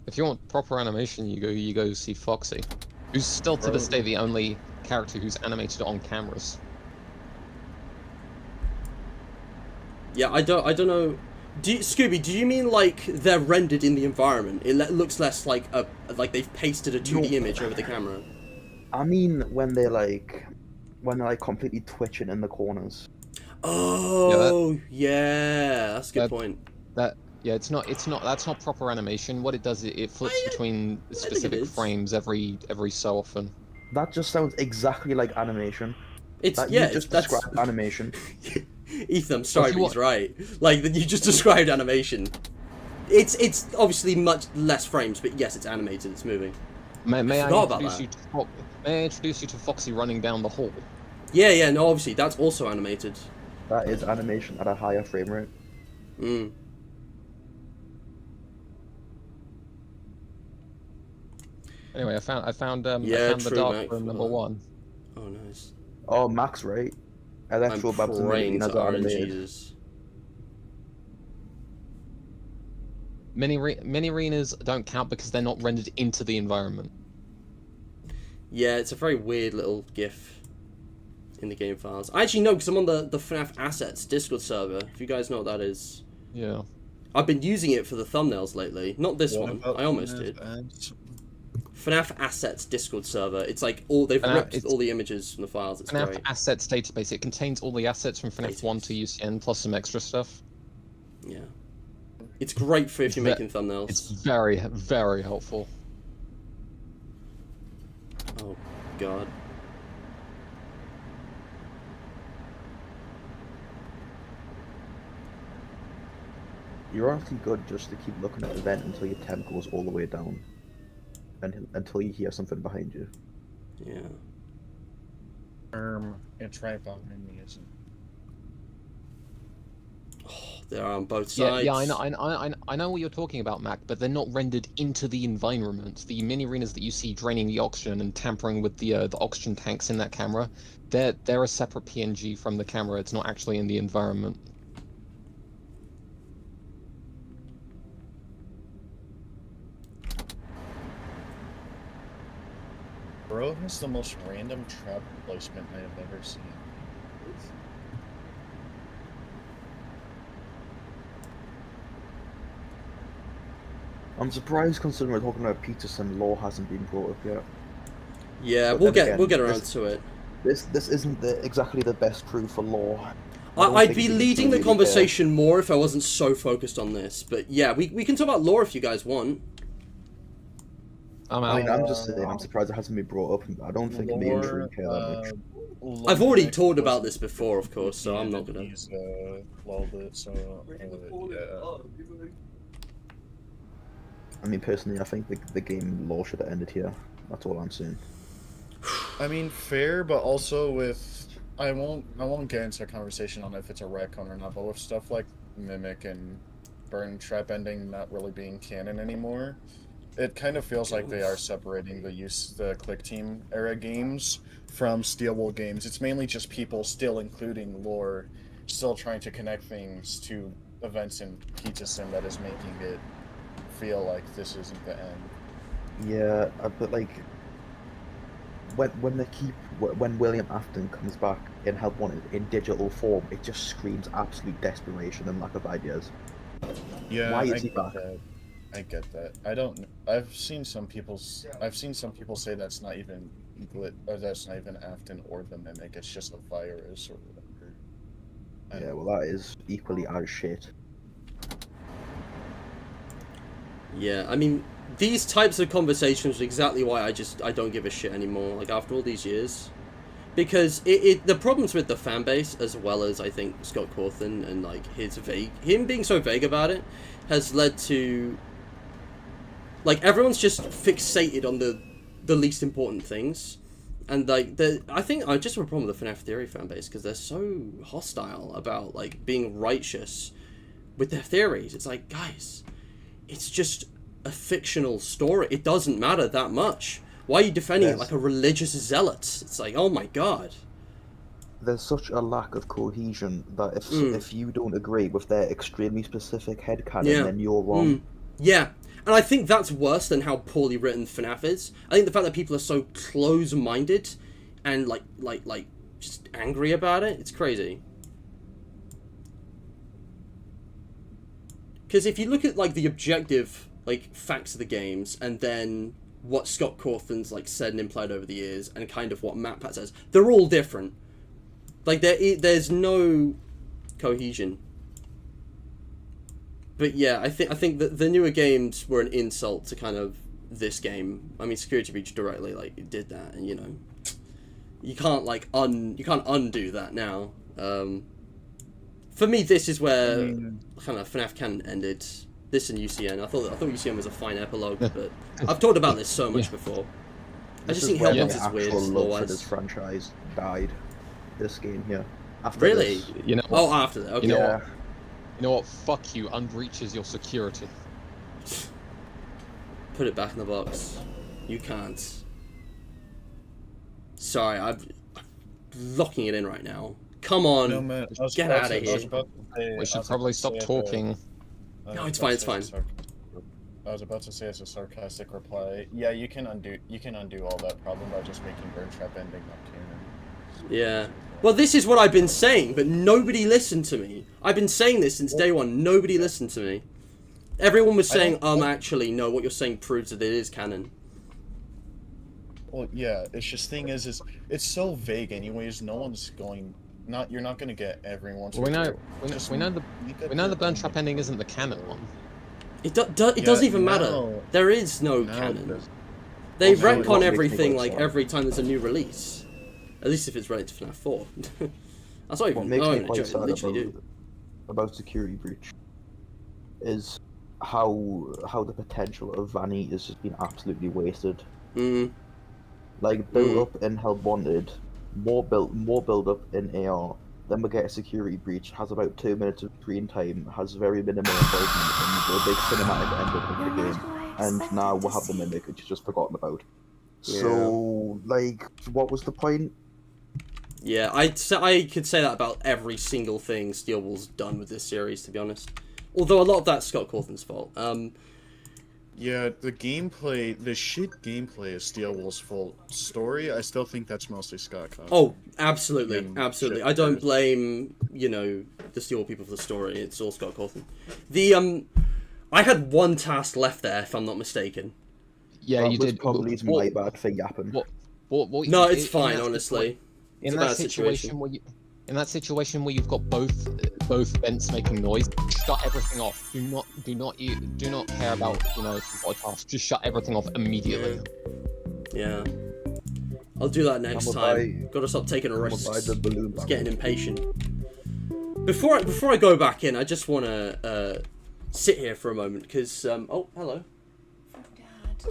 If you want proper animation, you go see Foxy, who's still to this day the only character who's animated on cameras. Yeah, I don't know. Scooby, do you mean like they're rendered in the environment? It looks less like they've pasted a 2D image over the camera. I mean when they're like completely twitching in the corners. Oh, yeah, that's a good point. Yeah, it's not that's not proper animation. What it does, it flips between specific frames every so often. That just sounds exactly like animation. It's Just described animation. Ethan, I'm sorry, but he's right. Like, you just described animation. It's obviously much less frames, but yes, it's animated, it's moving. May I introduce you to Foxy running down the hall? Yeah, no, obviously, that's also animated. That is animation at a higher frame rate. Mm. Anyway, I found the dark room number 1. Oh, nice. Oh, Max, right? Electro Babs and Marina's are animated. Jesus. Mini arenas don't count because they're not rendered into the environment. Yeah, it's a very weird little GIF in the game files. I actually know because I'm on the FNaF Assets Discord server. If you guys know what that is. Yeah. I've been using it for the thumbnails lately. Not this one. I almost did. FNaF Assets Discord server. It's like they've ripped all the images from the files. It's FNaF great. Assets database. It contains all the assets from FNaF 1 to UCN plus some extra stuff. Yeah. It's great for if you're making thumbnails. It's very, very helpful. Oh, God. You're honestly good just to keep looking at the vent until your temp goes all the way down. And until you hear something behind you. Yeah. It's right behind me, isn't it? Oh, they're on both sides. Yeah, I know what you're talking about, Mac, but they're not rendered into the environment. The mini arenas that you see draining the oxygen and tampering with the oxygen tanks in that camera, they're a separate PNG from the camera. It's not actually in the environment. Bro has the most random trap placement I have ever seen. I'm surprised considering we're talking about Peterson, law hasn't been brought up yet. Yeah, But we'll then get again, around to it. This isn't exactly the best crew for law. I'd be leading the conversation more if I wasn't so focused on this. But yeah, we can talk about lore if you guys want. I mean, I'm just saying, I'm surprised it hasn't been brought up. I don't think me and Drew care that much. I've already talked about this before, of course, so I'm not gonna. He's lulled it, so yeah. I mean, personally, I think the game law should have ended here. That's all I'm saying. I mean, fair, but also with I won't get into a conversation on if it's a retcon or not, but with stuff like Mimic and Burn Trap Ending not really being canon anymore, it kind of feels like they are separating the Click Team era games from Steel Wool games. It's mainly just people still including lore, still trying to connect things to events in Pizza Sim that is making it feel like this isn't the end. Yeah, but like when William Afton comes back in Help Wanted in digital form, it just screams absolute desperation and lack of ideas. Yeah, why is he back? I get that. I've seen some people say that's not even that's not even Afton or the Mimic. It's just a virus or whatever. Yeah, well, that is equally as shit. Yeah, I mean, these types of conversations are exactly why I don't give a shit anymore. Like after all these years, because the problems with the fan base, as well as I think Scott Cawthon and like him being so vague about it, has led to like everyone's just fixated on the least important things, and like I think I just have a problem with the FNaF Theory fan base because they're so hostile about like being righteous with their theories. It's like, guys, it's just a fictional story. It doesn't matter that much. Why are you defending it like a religious zealot? It's like, oh my god. There's such a lack of cohesion that if you don't agree with their extremely specific headcanon, then you're wrong. Yeah, and I think that's worse than how poorly written FNaF is. I think the fact that people are so close-minded and like just angry about it, it's crazy. Because if you look at like the objective like facts of the games, and then what Scott Cawthon's like said and implied over the years, and kind of what MatPat says, they're all different. Like there's no cohesion. But yeah, I think that the newer games were an insult to kind of this game. I mean, Security Breach directly like did that, and you know, you can't like undo that now. For me, this is where kind of FNaF canon ended. This and UCN. I thought UCN was a fine epilogue, but I've talked about this so much before. I just think Hellbound is weird. Love for this franchise died. This game here. After really? This. You know. Oh, after that. Okay. You know what? Fuck you. Unbreaches your security. Put it back in the box. You can't. Sorry, I'm locking it in right now. Come on, No, man, get out of here. We should probably stop talking. No, it's fine. It's fine. I was about to say as a sarcastic reply. Yeah, you can undo all that problem by just making Burn Trap ending not canon. Yeah. Well, this is what I've been saying, but nobody listened to me. I've been saying this since day one. Nobody listened to me. Everyone was saying, actually, no, what you're saying proves that it is canon. Well, yeah, it's just thing is it's so vague anyways, no one's going... You're not gonna get everyone's... We know the Burn Trap ending isn't the canon one. It doesn't even matter. There is no canon. They retcon everything, like, every time there's a new release. At least if it's related to FNaF 4. That's not even... What makes me quite sad about Security Breach is how the potential of Vanny has just been absolutely wasted. Like, build up in Help Wanted, more build up in AR, then we get a Security Breach, has about 2 minutes of screen time, has very minimal involvement in the big cinematic ending of the game, and now we'll have the Mimic, which is just forgotten about. Yeah. So, like, what was the point? Yeah, I could say that about every single thing Steelball's done with this series, to be honest. Although a lot of that's Scott Cawthon's fault. Yeah, the shit gameplay is Steelball's fault. Story, I still think that's mostly Scott Cawthon. Oh, absolutely, absolutely. I don't blame, you know, the Steelball people for the story. It's all Scott Cawthon. I had one task left there, if I'm not mistaken. Yeah, that you was did. Probably my bad for yapping. No, it's fine, honestly. In that situation where you've got both vents making noise, shut everything off. Do not care about, you know, if you've got a task. Just shut everything off immediately. Yeah. I'll do that next time. Gotta stop taking risks. It's getting impatient. Before I go back in, I just wanna sit here for a moment because oh, hello.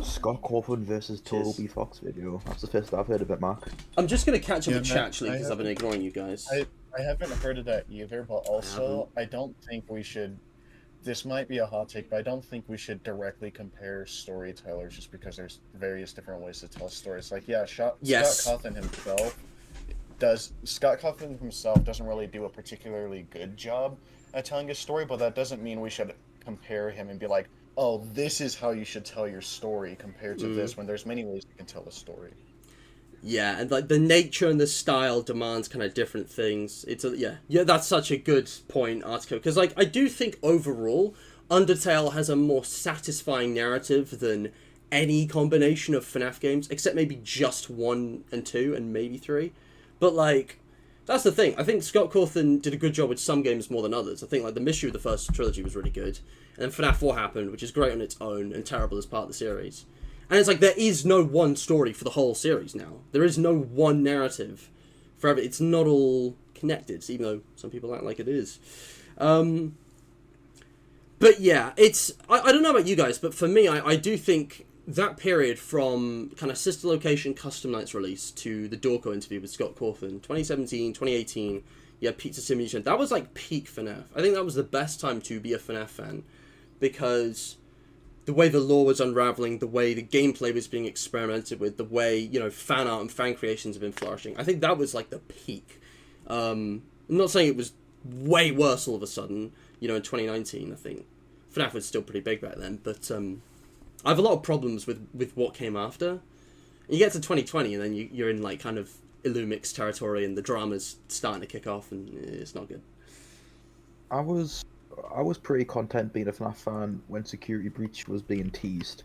Scott Cawthon versus Total B Fox video. That's the first I've heard of it, Mark. I'm just gonna catch up with chat actually because I've been ignoring you guys. I haven't heard of that either, but also I don't think we should. This might be a hot take, but I don't think we should directly compare storytellers just because there's various different ways to tell stories. Like, yeah, Scott Cawthon himself doesn't really do a particularly good job at telling a story, but that doesn't mean we should compare him and be like, oh, this is how you should tell your story compared to this, when there's many ways you can tell a story. Yeah, and like the nature and the style demands kind of different things. Yeah, that's such a good point, Artico, because like I do think overall Undertale has a more satisfying narrative than any combination of FNaF games, except maybe just 1 and 2 and maybe 3. But like that's the thing. I think Scott Cawthon did a good job with some games more than others. I think like the mystery of the first trilogy was really good, and then FNaF 4 happened, which is great on its own and terrible as part of the series. And it's like there is no one story for the whole series now. There is no one narrative for every. It's not all connected, even though some people act like it is. But yeah, it's. I don't know about you guys, but for me, I do think that period from kind of Sister Location Custom Nights release to the Dorco interview with Scott Cawthon, 2017, 2018, yeah, Pizzeria Simulator, that was like peak FNaF. I think that was the best time to be a FNaF fan, because the way the lore was unraveling, the way the gameplay was being experimented with, the way, you know, fan art and fan creations have been flourishing. I think that was like the peak. I'm not saying it was way worse all of a sudden, you know, in 2019, I think. FNaF was still pretty big back then, but I have a lot of problems with what came after. And you get to 2020 and then you're in like kind of Illumix territory and the drama's starting to kick off and it's not good. I was I was pretty content being a FNaF fan when Security Breach was being teased.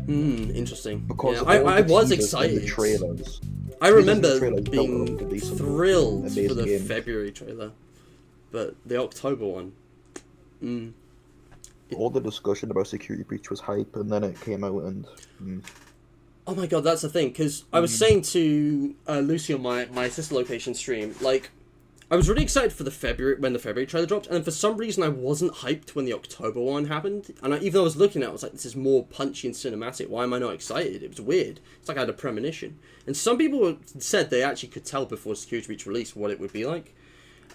Interesting. Because yeah, I was teasers and excited. the trailers. I Teasers and remember trailers built being up to be some thrilled for amazing the game. February trailer, but the October one. All the discussion about Security Breach was hype, and then it came out and. Oh my god, that's the thing, because I was saying to Lucy on my sister location stream, like, I was really excited for the February trailer dropped, and for some reason I wasn't hyped when the October one happened, and even though I was looking at it, I was like, this is more punchy and cinematic, why am I not excited? It was weird. It's like I had a premonition. And some people said they actually could tell before Security Breach released what it would be like.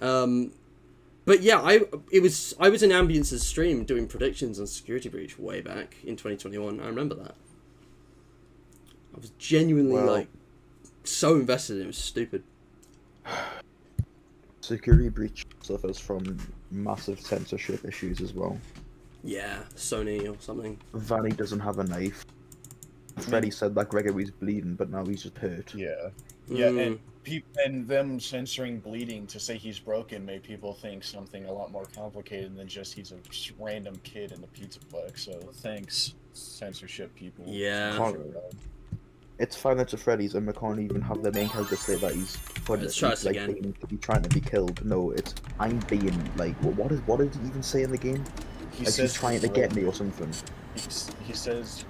But yeah, I was in Ambience's stream doing predictions on Security Breach way back in 2021, I remember that. I was genuinely, like, so invested in it, it was stupid. Security Breach suffers from massive censorship issues as well. Yeah, Sony or something. Vanny doesn't have a knife. Freddy said that Gregory's bleeding, but now he's just hurt. Yeah. Yeah, and them censoring bleeding to say he's broken made people think something a lot more complicated than just he's a random kid in the pizza box. So thanks, censorship people. Yeah. It's Five Nights at Freddy's, and we can't even have the main character say that he's Let's try this again. Trying to be killed. No, it's I'm being like, what did he even say in the game? He like says he's trying to get me or something. He says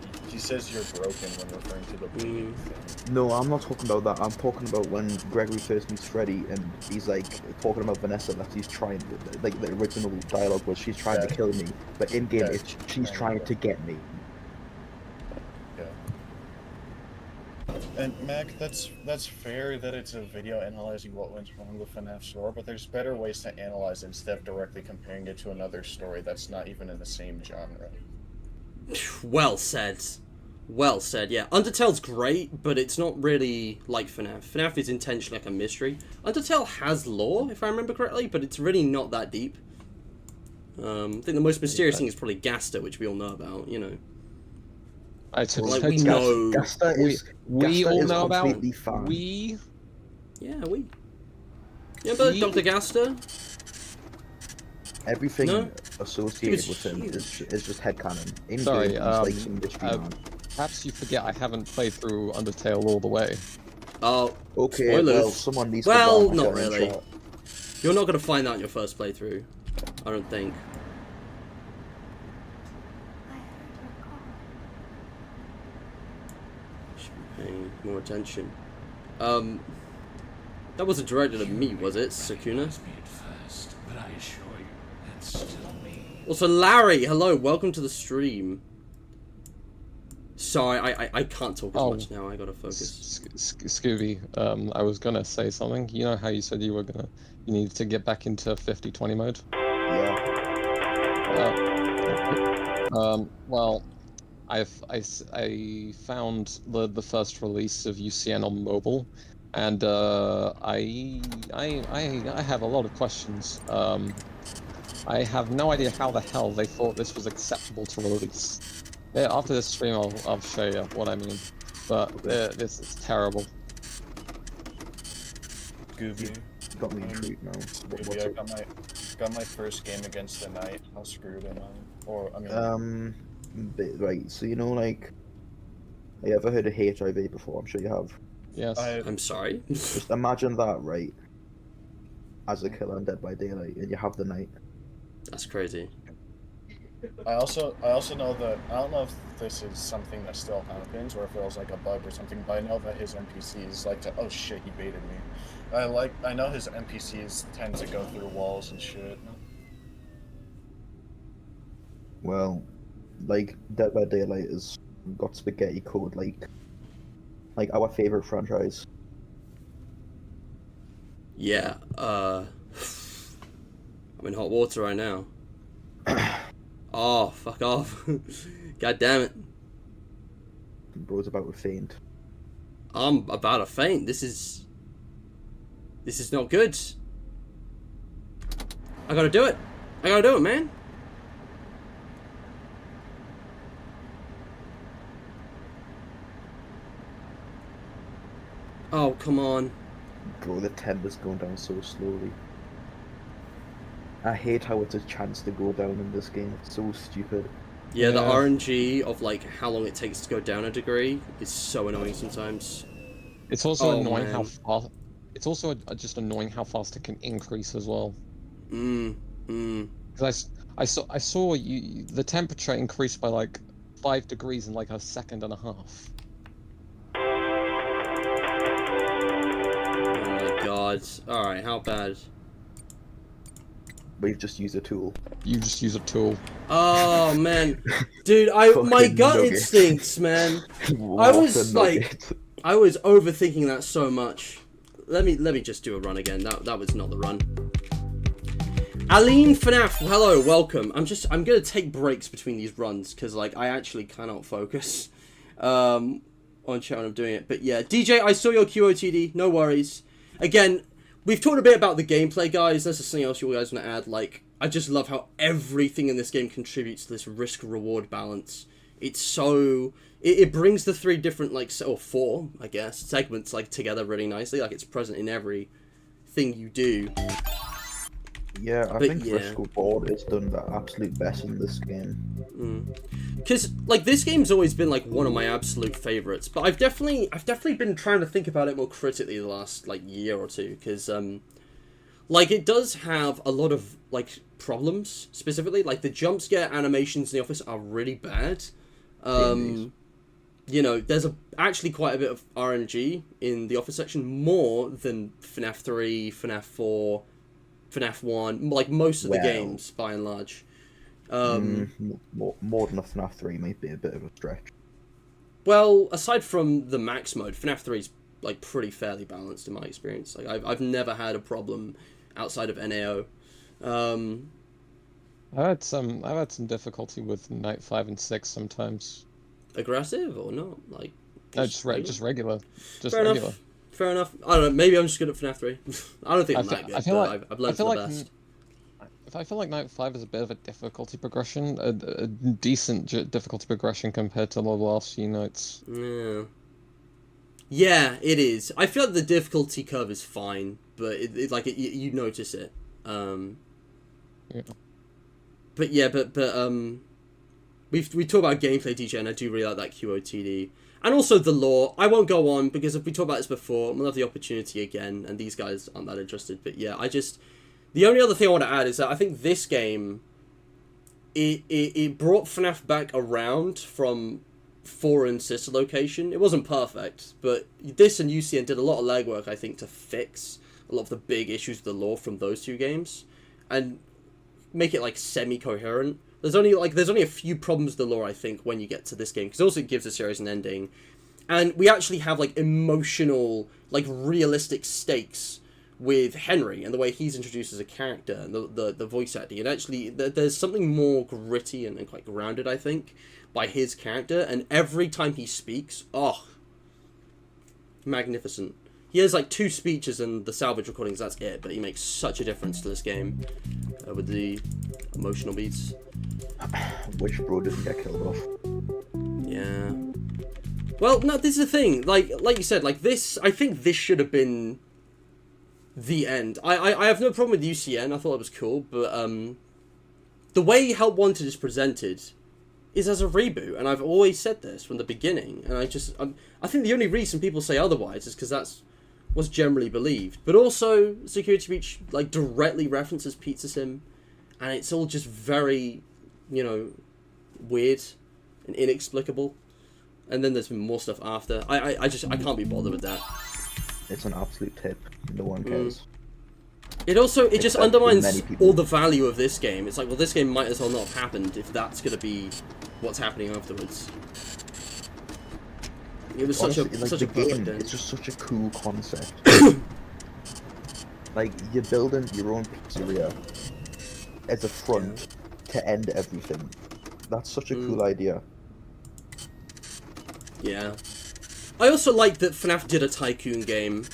you're broken when referring to the bleeding thing. No, I'm not talking about that. I'm talking about when Gregory first meets Freddy, and he's like talking about Vanessa, that he's trying, like the original dialogue was she's trying to kill me, but in game she's trying to get me. And Mac, that's fair that it's a video analyzing what went wrong with FNaF store, but there's better ways to analyze it instead of directly comparing it to another story that's not even in the same genre. Well said. Well said, yeah. Undertale's great, but it's not really like FNaF. FNaF is intentionally like a mystery. Undertale has lore, if I remember correctly, but it's really not that deep. I think the most mysterious thing is probably Gaster, which we all know about, you know. Like, we know. We all know about. Fine. We. Yeah, we. Yeah, but Dr. Gaster. Everything associated with him is just headcanon. Sorry, like some mystery man. Perhaps you forget I haven't played through Undertale all the way. Oh, okay. spoilers. Well, someone needs well, to not really. You're not gonna find that in your first playthrough. I don't think. Paying more attention. That wasn't directed at me, was it, Sakuna? Also, Larry, hello, welcome to the stream. Sorry, I can't talk as much now. I gotta focus. Scooby, I was gonna say something. You know how you said you needed to get back into 50-20 mode? Yeah. Well, I found the first release of UCN on mobile, and I have a lot of questions. I have no idea how the hell they thought this was acceptable to release. Yeah, after this stream, I'll show you what I mean. But this is terrible. Gooby. Got me intrigued now. Gooby, I got my first game against the Knight. How screwed am I? Or I mean. Right. So you know, like, have you ever heard of HIV before? I'm sure you have. Yes. I'm sorry. Just imagine that, right? As a killer in Dead by Daylight, and you have the Knight. That's crazy. I also know that I don't know if this is something that still happens or if it was like a bug or something, but I know that his NPCs like to. Oh shit, he baited me. I know his NPCs tend to go through walls and shit. Well, like Dead by Daylight has got spaghetti code, like our favorite franchise. Yeah. I'm in hot water right now. Oh, fuck off. God damn it. Bro's about to faint. I'm about to faint. This is not good. I gotta do it. I gotta do it, man. Oh, come on. Bro, the temper's going down so slowly. I hate how it's a chance to go down in this game. It's so stupid. Yeah, the RNG of like how long it takes to go down a degree is so annoying sometimes. It's also Oh, annoying man. how fast. It's also just annoying how fast it can increase as well. Because I saw you the temperature increased by like 5 degrees in like a second and a half. Oh my god. Alright, how bad? We've just used a tool. You just use a tool. Oh man. Dude, my Fucking gut nugget. instincts, man. What was a like- nugget. I was overthinking that so much. Let me just do a run again. That was not the run. Aline FNaF, hello, welcome. I'm gonna take breaks between these runs because like I actually cannot focus on chat when I'm doing it. But yeah, DJ, I saw your QOTD. No worries. Again, we've talked a bit about the gameplay, guys. That's just something else you guys want to add. Like, I just love how everything in this game contributes to this risk-reward balance. It's so... It brings the 3 different, like, or 4, I guess, segments, like, together really nicely. Like, it's present in every thing you do. Yeah, I But think yeah. Risk Reward is done the absolute best in this game. Because, like, this game's always been, like, one of my absolute favourites. But I've definitely been trying to think about it more critically the last, like, year or two. Because, like, it does have a lot of, like, problems, specifically. Like, the jump scare animations in the office are really bad. You know, there's actually quite a bit of RNG in the office section, more than FNaF 3, FNaF 4, FNaF 1, like most of the games, by and large. More than a FNaF 3 might be a bit of a stretch. Well, aside from the max mode, FNaF 3 is like pretty fairly balanced in my experience. Like I've never had a problem outside of NAO. I've had some difficulty with Night 5 and 6 sometimes. Aggressive or not? Like No, just regular. Just Fair regular. enough. Fair enough. I don't know. Maybe I'm just good at FNaF 3. I don't think I'm that good. I feel but like- I've learned I feel from the like best. I feel like Night 5 is a bit of a difficulty progression, a decent difficulty progression compared to the last few nights. Yeah. Yeah, it is. I feel like the difficulty curve is fine, but you notice it. Yeah. But yeah, but we talk about gameplay, DJ, and I do really like that QOTD. And also the lore. I won't go on, because if we talked about this before, we'll have the opportunity again, and these guys aren't that interested. But yeah, the only other thing I want to add is that I think this game, it brought FNaF back around from foreign sister location. It wasn't perfect, but this and UCN did a lot of legwork, I think, to fix a lot of the big issues with the lore from those 2 games, and make it like semi-coherent. There's only a few problems with the lore, I think, when you get to this game, because also it gives the series an ending, and we actually have like emotional, like realistic stakes with Henry and the way he's introduced as a character and the voice acting. And actually, there's something more gritty and quite grounded, I think, by his character. And every time he speaks, oh, magnificent. He has like 2 speeches in the salvage recordings, that's it, but he makes such a difference to this game with the emotional beats. Wish bro didn't get killed off. Yeah. Well, no, this is the thing. Like you said, like this, I think this should have been the end. I have no problem with UCN. I thought it was cool, but the way Help Wanted is presented is as a reboot, and I've always said this from the beginning. And I think the only reason people say otherwise is because that's what's generally believed. But also, Security Breach like directly references Pizza Sim, and it's all just very, you know, weird and inexplicable. And then there's been more stuff after. I can't be bothered with that. It's an absolute tip. No one cares. It just Except undermines many people. all the value of this game. It's like, well, this game might as well not have happened if that's going to be what's happening afterwards. It was Honestly, such a the perfect game, end. it's just such a cool concept. Like, you're building your own pizzeria as a front to end everything. That's such a cool idea. Yeah. I also like that FNaF did a Tycoon game.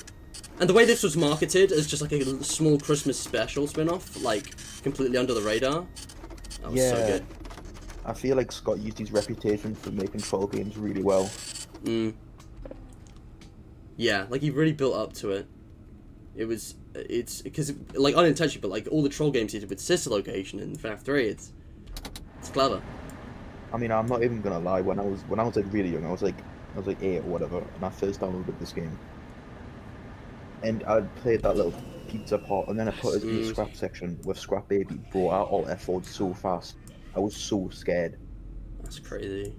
And the way this was marketed as just like a small Christmas special spin-off, like, completely under the radar. That was so good. I feel like Scott used his reputation for making troll games really well. Yeah, like he really built up to it. It's because like unintentionally, but like all the troll games he did with sister location in FNaF 3, it's clever. I mean, I'm not even gonna lie. When I was like really young, I was like 8 or whatever, and I first downloaded this game, and I played that little pizza part, and then I put it in the scrap section with Scrap Baby. Bro, I alt F4'd so fast. I was so scared. That's crazy.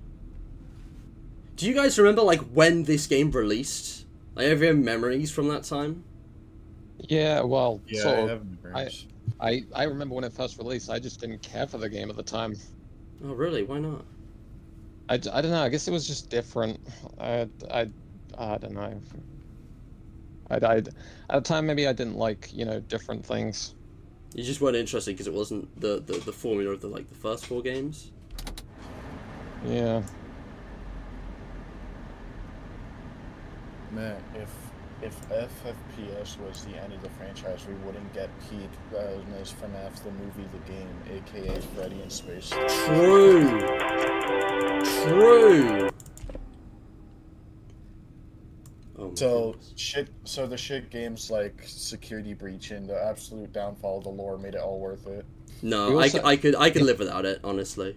Do you guys remember like when this game released? Like, have you memories from that time? Yeah, well, Yeah, sort I of. have memories. I remember when it first released. I just didn't care for the game at the time. Oh really? Why not? I don't know. I guess it was just different. I don't know. At the time, maybe I didn't like, you know, different things. You just weren't interested because it wasn't the formula of the first 4 games. Yeah. Man, if FFPS was the end of the franchise, we wouldn't get Pete as FNaF the movie, the game, aka Freddy in Space. True. True. Oh my goodness. So the shit games like Security Breach and the absolute downfall of the lore made it all worth it. No, I could live without it, honestly.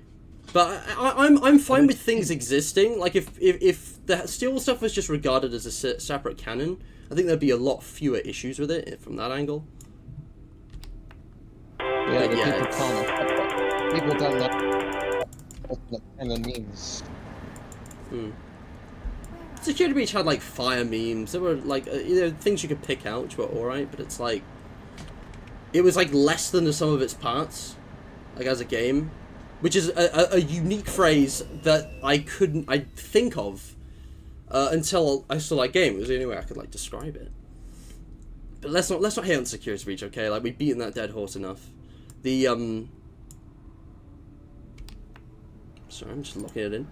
But I'm fine with things existing. Like if the Steel stuff was just regarded as a separate canon, I think there'd be a lot fewer issues with it from that angle. Yeah, But yeah, people don't know what the canon means. Security Breach had like fire memes. There were like things you could pick out which were alright, but it's like it was like less than the sum of its parts, like as a game, which is a unique phrase that I'd think of until I saw that game. It was the only way I could like describe it. But let's not hate on Security Breach, okay? Like we've beaten that dead horse enough. The sorry, I'm just locking it in.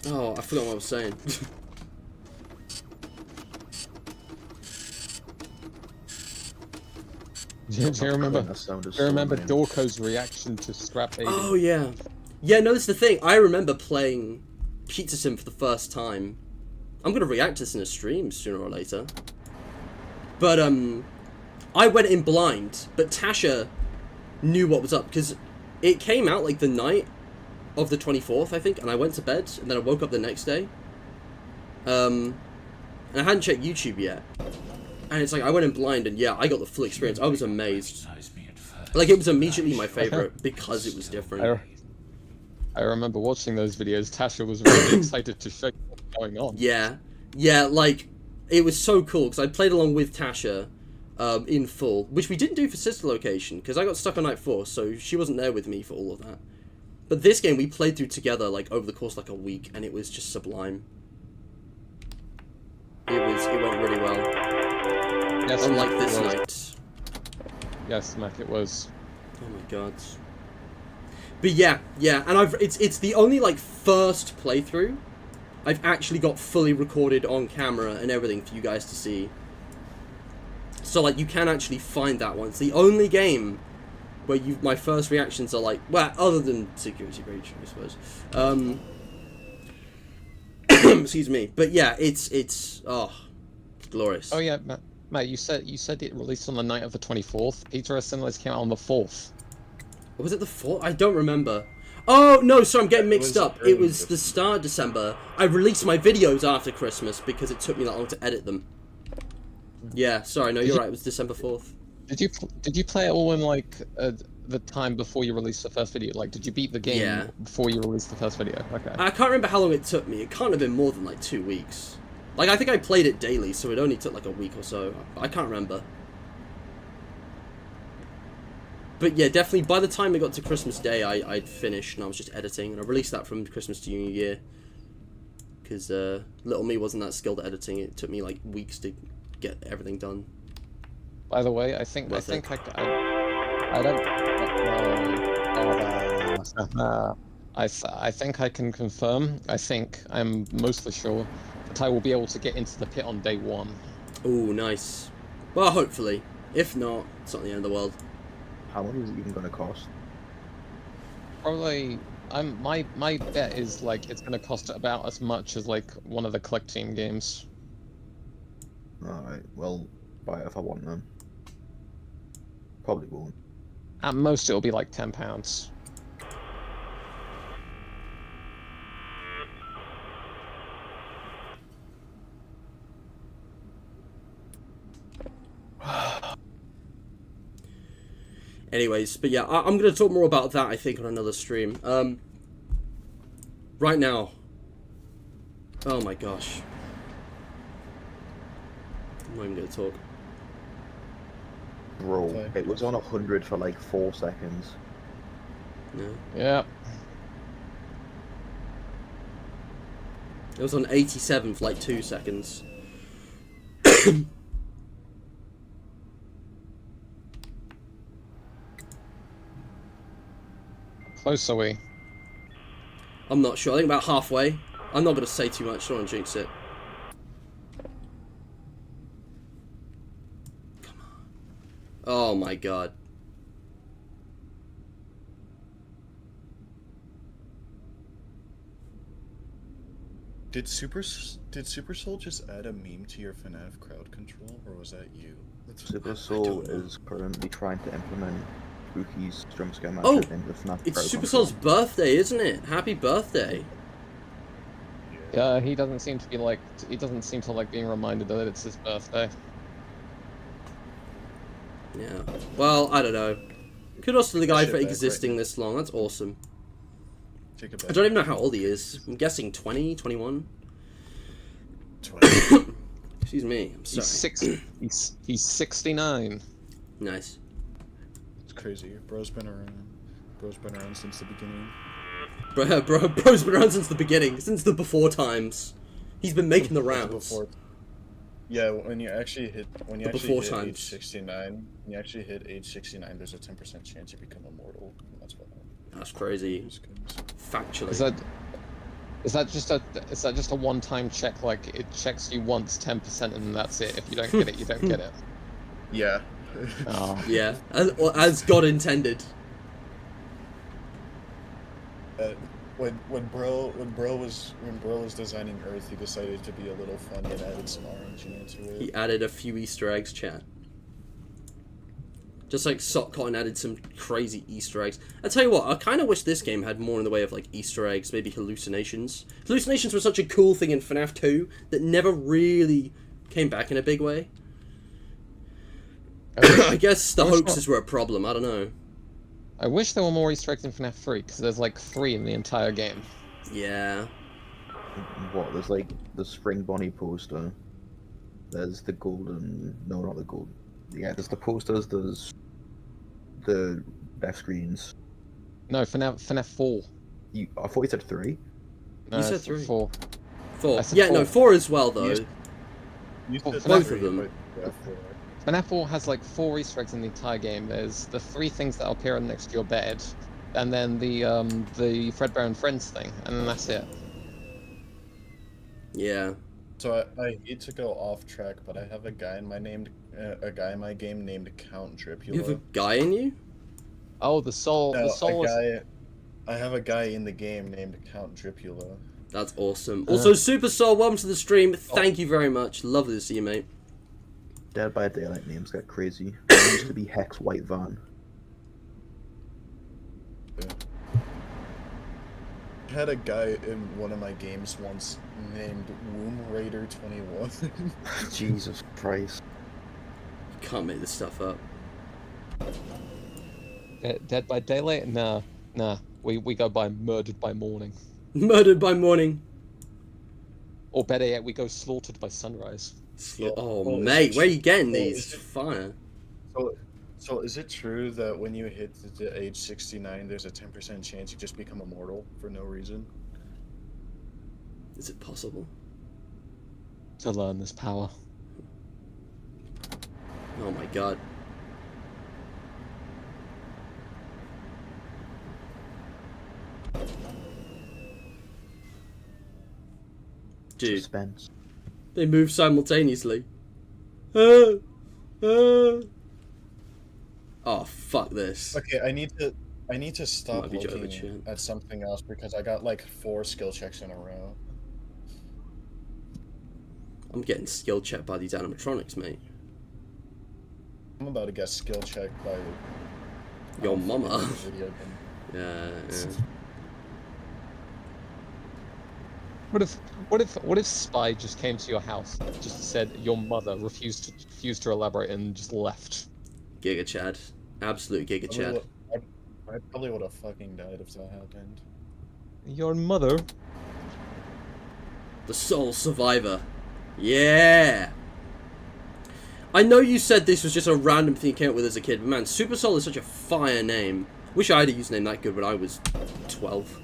Oh, I forgot what I was saying. Do you remember Dorko's reaction to Scrap Baby? Oh yeah, yeah. No, that's the thing. I remember playing Pizza Sim for the first time. I'm gonna react to this in a stream sooner or later. But I went in blind, but Tasha knew what was up because it came out like the night of the 24th, I think, and I went to bed and then I woke up the next day. And I hadn't checked YouTube yet. And it's like, I went in blind and yeah, I got the full experience. I was amazed. Like, it was immediately my favorite because it was different. I remember watching those videos. Tasha was really excited to show you what's going on. Yeah. Yeah, like, it was so cool because I played along with Tasha in full, which we didn't do for Sister Location because I got stuck on night 4, so she wasn't there with me for all of that. But this game we played through together like over the course of like a week, and it was just sublime. It went really well. Yes, unlike this night. Yes, Mac, it was. Oh my god. But yeah, and it's the only like first playthrough I've actually got fully recorded on camera and everything for you guys to see. So like you can actually find that one. It's the only game where my first reactions are like, well, other than Security Breach, I suppose. Excuse me. But yeah, it's glorious. Oh yeah, Matt, you said it released on the night of the 24th. Pizzeria Simulator came out on the 4th. Was it the 4th? I don't remember. Oh no, sorry, I'm getting mixed up. It was the start of December. I released my videos after Christmas because it took me that long to edit them. Yeah, sorry, no, you're right. It was December 4th. Did you play it all in like the time before you released the first video? Like, did you beat the game before you released the first video? Okay. I can't remember how long it took me. It can't have been more than like 2 weeks. Like, I think I played it daily, so it only took like a week or so. I can't remember. But yeah, definitely by the time it got to Christmas Day, I'd finished and I was just editing, and I released that from Christmas to New Year. Because little me wasn't that skilled at editing. It took me like weeks to get everything done. By the way, I think I think I can confirm. I think I'm mostly sure that I will be able to get into the pit on day 1. Ooh, nice. Well, hopefully. If not, it's not the end of the world. How much is it even going to cost? Probably my bet is like it's gonna cost about as much as like one of the collecting games. Alright, well, buy it if I want them. Probably won't. At most, it'll be like £10. Anyways, but yeah, I'm going to talk more about that, I think, on another stream. Right now. Oh my gosh. I'm not even going to talk. Bro, it was on 100 for like 4 seconds. Yeah. Yeah. It was on 87 for like 2 seconds. Close are we? I'm not sure. I think about halfway. I'm not going to say too much. I don't want to jinx it. Come on. Oh my god. Did Supersoul just add a meme to your FNaF crowd control, or was that you? Supersoul is currently trying to implement Spooky's jump scare Oh, magic into FNaF It's crowd Supersoul's control. birthday, isn't it? Happy birthday. Yeah, he doesn't seem to be like. He doesn't seem to like being reminded that it's his birthday. Yeah. Well, I don't know. Kudos to the guy Shit for back existing right now. this long. That's awesome. Take it I back. don't even know how old he is. I'm guessing 20, 21. 20. Excuse me. I'm sorry. He's 69. Nice. It's crazy. Bro's been around. Bro's been around since the beginning. Bro's been around since the beginning, since the before times. He's been making the rounds. Before. Yeah, when you actually hit before age times. 69, when you actually hit age 69, there's a 10% chance you become immortal. And that's what. That's crazy. Factually. Is that just a one-time check? Like it checks you once 10% and that's it. If you don't get it, you don't get it. Yeah. Oh. Yeah, as God intended. When bro was designing Earth, he decided to be a little funny and added some RNG into it. He added a few Easter eggs, chat. Just like Sock Cotton added some crazy Easter eggs. I tell you what, I kind of wish this game had more in the way of like Easter eggs, maybe hallucinations. Hallucinations were such a cool thing in FNaF 2 that never really came back in a big way. I guess the hoaxes were a problem, I don't know. I wish there were more Easter eggs in FNaF 3 because there's like 3 in the entire game. Yeah. What? There's like the Spring Bonnie poster. There's the golden. No, not the gold. Yeah, there's the posters. There's the death screens. No, FNaF 4. I thought you said 3. No, You said it's 3. 4. 4. I said Yeah, 4. no, 4 as well though. You Well, said both three, of them. but yeah, 4. FNaF 4 has like 4 Easter eggs in the entire game. There's the 3 things that appear next to your bed, and then the Fredbear and Friends thing, and then that's it. Yeah. So I hate to go off track, but I have a guy in my game named Count Dripula. You have a guy in you? Oh, the soul. No, the soul is. I have a guy in the game named Count Dripula. That's awesome. Also, Super Soul, welcome to the stream. Thank you very much. Lovely to see you, mate. Dead by Daylight names get crazy. There used to be Hex White Van. Yeah. I had a guy in one of my games once named Womb Raider 21. Jesus Christ. You can't make this stuff up. Dead by Daylight? Nah. We go by Murdered by Morning. Murdered by morning. Or better yet, we go Slaughtered by Sunrise. Oh, mate, where are you getting these? Fire. So is it true that when you hit the age 69, there's a 10% chance you just become immortal for no reason? Is it possible? To learn this power. Oh my god. Dude, Suspense. they move simultaneously. Oh, fuck this. Okay, I need to I need to stop Might be Java looking chat. at something else because I got like 4 skill checks in a row. I'm getting skill checked by these animatronics, mate. I'm about to get skill checked by Your mama. video game. Yeah. What if Spy just came to your house, just said your mother refused to elaborate and just left? Giga Chad. Absolute Giga Chad. I probably would have fucking died if that happened. Your mother? The sole survivor. Yeah! I know you said this was just a random thing you came up with as a kid, but man, Super Soul is such a fire name. Wish I had a username that good when I was 12.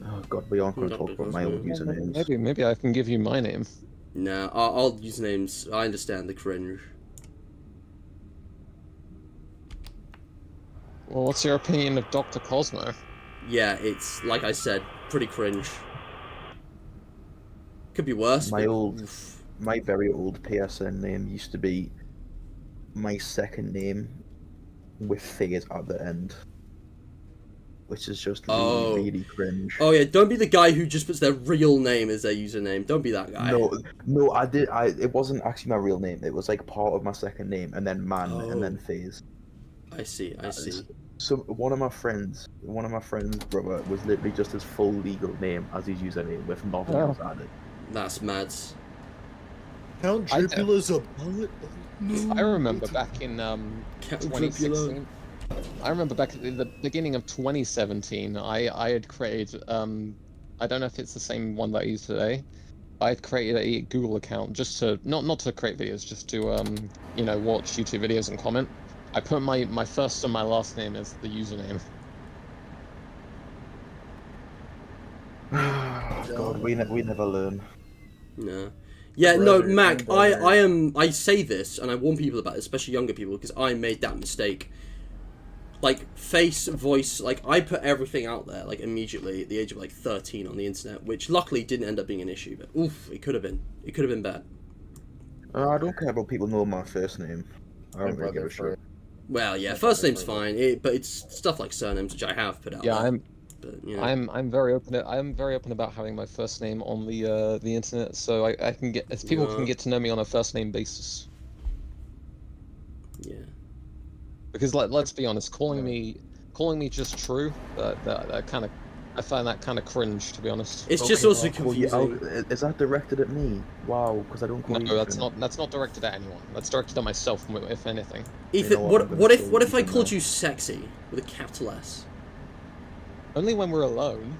Oh god, we aren't going to talk about my old usernames. Maybe I can give you my name. Nah, our usernames, I understand the cringe. Well, what's your opinion of Dr. Cosmo? Yeah, it's, like I said, pretty cringe. Could be worse. My very old PSN name used to be my second name with phase at the end. Which is just really, really cringe. Oh yeah, don't be the guy who just puts their real name as their username. Don't be that guy. No, it wasn't actually my real name. It was like part of my second name, and then and then phase. I see. So one of my friends' brother was literally just his full legal name as his username with nothing else added. That's mad. Count Dracula's a bullet? No. I remember back in 2016. I remember back at the beginning of 2017, I had created, I don't know if it's the same one that I use today. I had created a Google account just to, not to create videos, just to, you know, watch YouTube videos and comment. I put my first and my last name as the username. God, we never learn. No. Yeah, no, Mac, I say this, and I warn people about it, especially younger people, because I made that mistake. Like, face, voice, like, I put everything out there, like, immediately at the age of, like, 13 on the internet, which luckily didn't end up being an issue, but oof, it could have been. It could have been bad. I don't care about people knowing my first name. I don't really give a shit. Well, yeah, first name's fine, but it's stuff like surnames, which I have put out there. I'm very open. I'm very open about having my first name on the internet, so I can get people can get to know me on a first name basis. Yeah. Because let's be honest, calling me just True, that kind of, I find that kind of cringe, to be honest. It's just also confusing. Is that directed at me? Wow, because I don't call you. No, that's not directed at anyone. That's directed at myself, if anything. Ethan, what if I called you sexy with a capital S? Only when we're alone.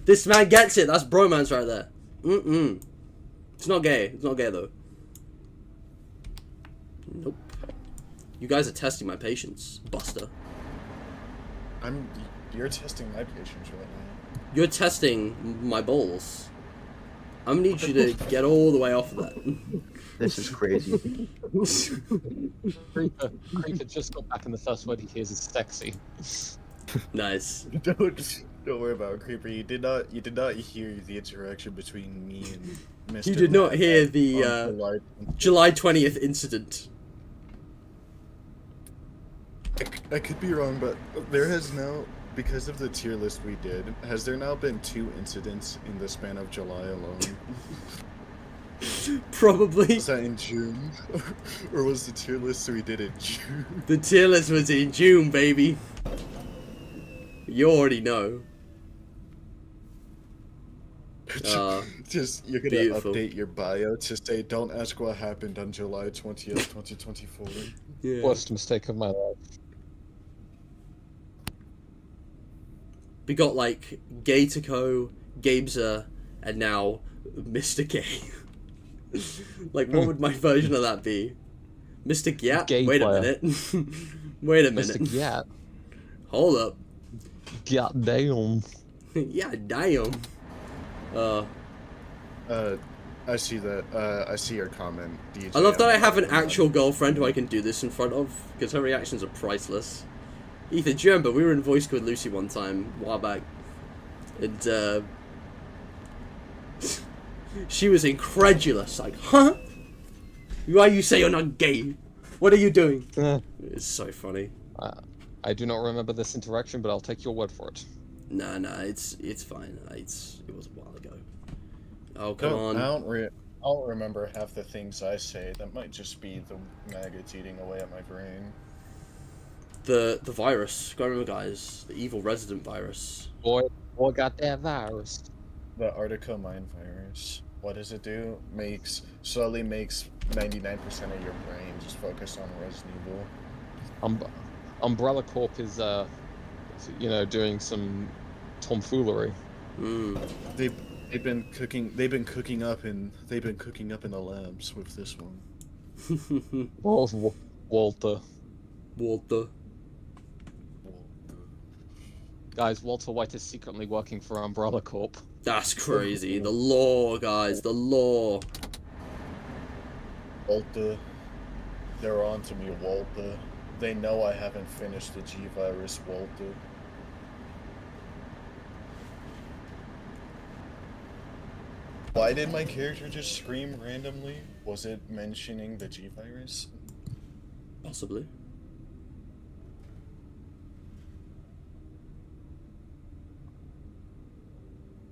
This man gets it. That's bromance right there. It's not gay. It's not gay though. Nope. You guys are testing my patience, Buster. You're testing my patience right now. You're testing my balls. I'm gonna need you to get all the way off of that. This is crazy. Creeper just got back, and the first word he hears is sexy. Nice. Don't worry about it, Creeper. You did not hear the interaction between me and Mr. You did not Matt hear the July 20th incident. I could be wrong, but there has now, because of the tier list we did, has there now been 2 incidents in the span of July alone? Probably. Was that in June? Or was the tier list we did in June? The tier list was in June, baby. You already know. Just you're gonna beautiful. Update your bio to say, "Don't ask what happened on July 20th, 2024." Yeah. Worst mistake of my life. We got like Gaytaco, Gabeser, and now Mr. Gay. Like, what would my version of that be? Mr. Gyat? Gay Wait player. a minute. Wait a minute. Mr. Gyat. Hold up. God damn. Yeah, damn. I see that. I see your comment, DJ. I love that I have an actual girlfriend who I can do this in front of, because her reactions are priceless. Ethan, do you remember, we were in Voice Code Lucy one time, a while back, and, she was incredulous, like, huh? Why you say you're not gay? What are you doing? It's so funny. I do not remember this interaction, but I'll take your word for it. Nah, it's fine. It was a while ago. Oh, come on. I don't remember half the things I say. That might just be the maggots eating away at my brain. The virus. Gotta remember, guys. The evil resident virus. Boy got that virus. The Artico mine virus. What does it do? Slowly makes 99% of your brain just focus on Resident Evil. Umbrella Corp is, doing some tomfoolery. They've been cooking up in the labs with this one. Walter. Walter. Guys, Walter White is secretly working for Umbrella Corp. That's crazy. The law, guys. The law. Walter. They're on to me, Walter. They know I haven't finished the G-Virus, Walter. Why did my character just scream randomly? Was it mentioning the G-Virus? Possibly.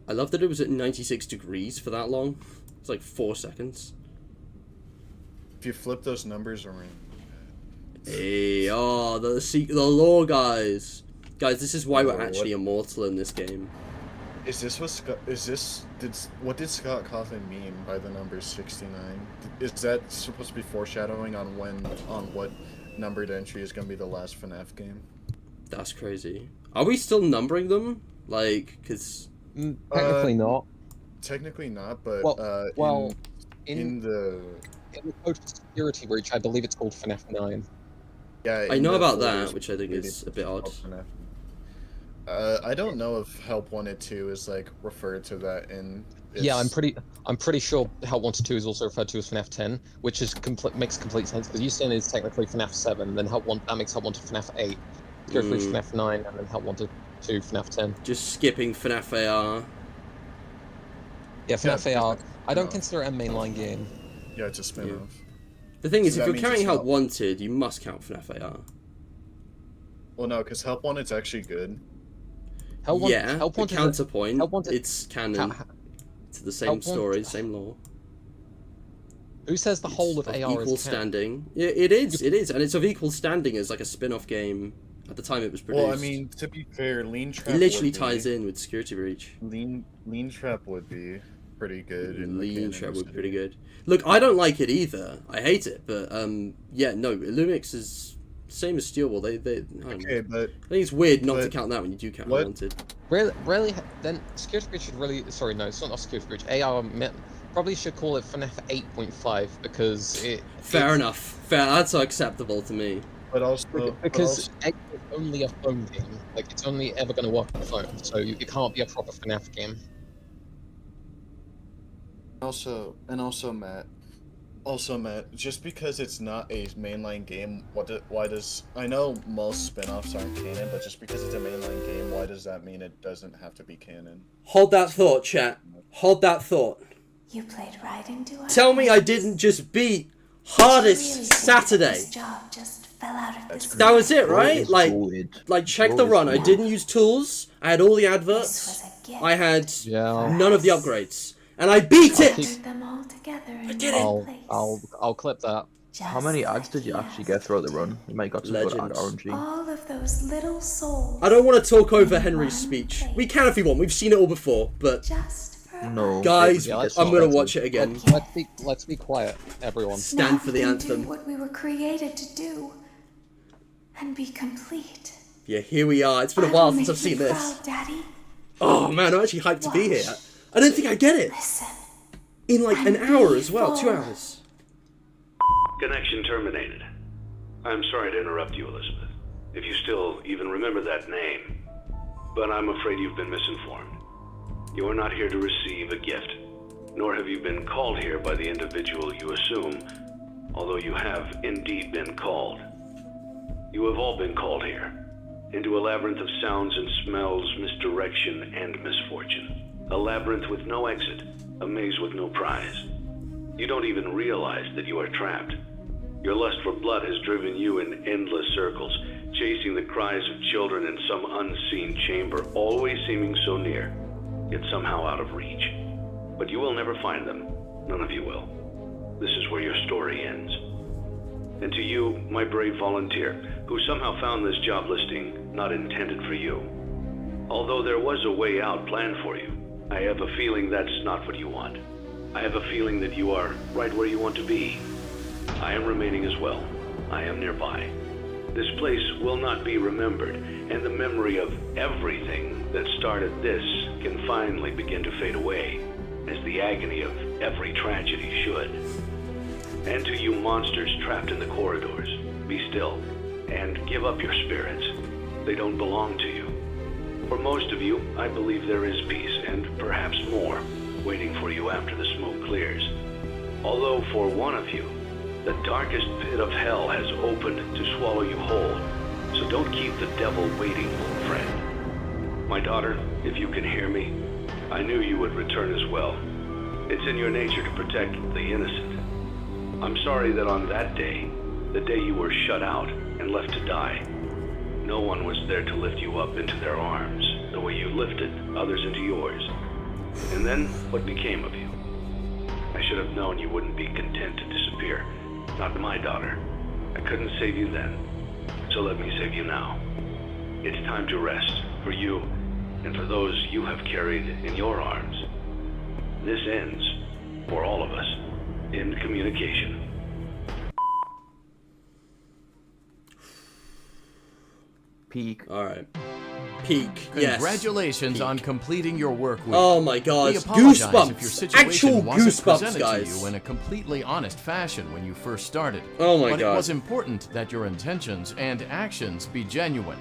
I love that it was at 96 degrees for that long. It's like 4 seconds. If you flip those numbers around. Hey, oh, the lore, guys. Guys, this is why we're actually immortal in this game. What did Scott Cawthon mean by the number 69? Is that supposed to be foreshadowing on what numbered entry is going to be the last FNaF game? That's crazy. Are we still numbering them? Like, because... Technically not. Technically not, but in the code for security breach, I believe it's called FNaF 9. Yeah, I know about that, which I think is a bit odd. I don't know if Help Wanted 2 is like referred to that in. Yeah, I'm pretty sure Help Wanted 2 is also referred to as FNaF 10, which is makes complete sense because Houston is technically FNaF 7, then that makes Help Wanted FNaF 8, Security Breach FNaF 9, and then Help Wanted 2 FNaF 10. Just skipping FNaF AR. Yeah, FNaF AR. I don't consider it a mainline game. Yeah, it's a spin-off. The thing is, if you're counting Help Wanted, you must count FNaF AR. Well, no, because Help Wanted's actually good. Help Wanted counterpoint. It's canon. It's the same story, same lore. Who says the whole of AR is equal standing? Yeah, it is, and it's of equal standing as like a spin-off game at the time it was produced. Well, I mean, to be fair, Lean Trap it literally ties in with Security Breach. Lean Trap would be pretty good. Lean Trap would be pretty good. Look, I don't like it either. I hate it, but yeah, no, Illumix is same as Steelwall. They okay, but I think it's weird not to count that when you do count Wanted. Really, then Security Breach should really. Sorry, no, it's not Security Breach. AR probably should call it FNaF 8.5 because it. Fair enough. That's acceptable to me. But also because it's only a phone game. Like it's only ever going to work on the phone, so it can't be a proper FNaF game. Also, Matt, just because it's not a mainline game, why does I know most spin-offs aren't canon, but just because it's a mainline game, why does that mean it doesn't have to be canon? Hold that thought, chat. Hold that thought. You played right into us. Tell me I didn't just beat Hardest really Saturday. This job just fell out of this. That was it, right? Like check the run. I didn't use tools. I had all the adverts. I had none of the upgrades. And I beat it! Them all together I did it! I'll clip that. How many ads did you actually get throughout the run? You might have got some good ad RNG. All of those little souls. I don't want to talk over Henry's speech. We can if we want. We've seen it all before, but no, guys, I'm gonna watch it again. Let's be quiet, everyone. Stand for the anthem. Do what we were created to do, and be complete. Yeah, here we are. It's been a while since I've seen this. Daddy. Oh man, I'm actually hyped to be here. I don't think I get it. Listen. In like an hour as well, 2 hours. Connection terminated. I'm sorry to interrupt you, Elizabeth, if you still even remember that name. But I'm afraid you've been misinformed. You are not here to receive a gift, nor have you been called here by the individual you assume, although you have indeed been called. You have all been called here, into a labyrinth of sounds and smells, misdirection, and misfortune. A labyrinth with no exit, a maze with no prize. You don't even realize that you are trapped. Your lust for blood has driven you in endless circles, chasing the cries of children in some unseen chamber, always seeming so near, yet somehow out of reach. But you will never find them. None of you will. This is where your story ends. And to you, my brave volunteer, who somehow found this job listing not intended for you. Although there was a way out planned for you, I have a feeling that's not what you want. I have a feeling that you are right where you want to be. I am remaining as well. I am nearby. This place will not be remembered, and the memory of everything that started this can finally begin to fade away, as the agony of every tragedy should. And to you monsters trapped in the corridors, be still, and give up your spirits. They don't belong to you. For most of you, I believe there is peace, and perhaps more, waiting for you after the smoke clears. Although for one of you, the darkest pit of hell has opened to swallow you whole. So don't keep the devil waiting, friend. My daughter, if you can hear me, I knew you would return as well. It's in your nature to protect the innocent. I'm sorry that on that day, the day you were shut out and left to die, no one was there to lift you up into their arms the way you lifted others into yours. And then, what became of you? I should have known you wouldn't be content to disappear. Not my daughter. I couldn't save you then, so let me save you now. It's time to rest, for you, and for those you have carried in your arms. This ends, for all of us, in communication. Peak. Alright. Peak, yes. Congratulations Peak. on completing your work week. Oh my god, We apologize if your goosebumps! situation Actual wasn't goosebumps, presented guys! to you in a completely honest fashion when you first started. Oh my but god. it was important that your intentions and actions be genuine.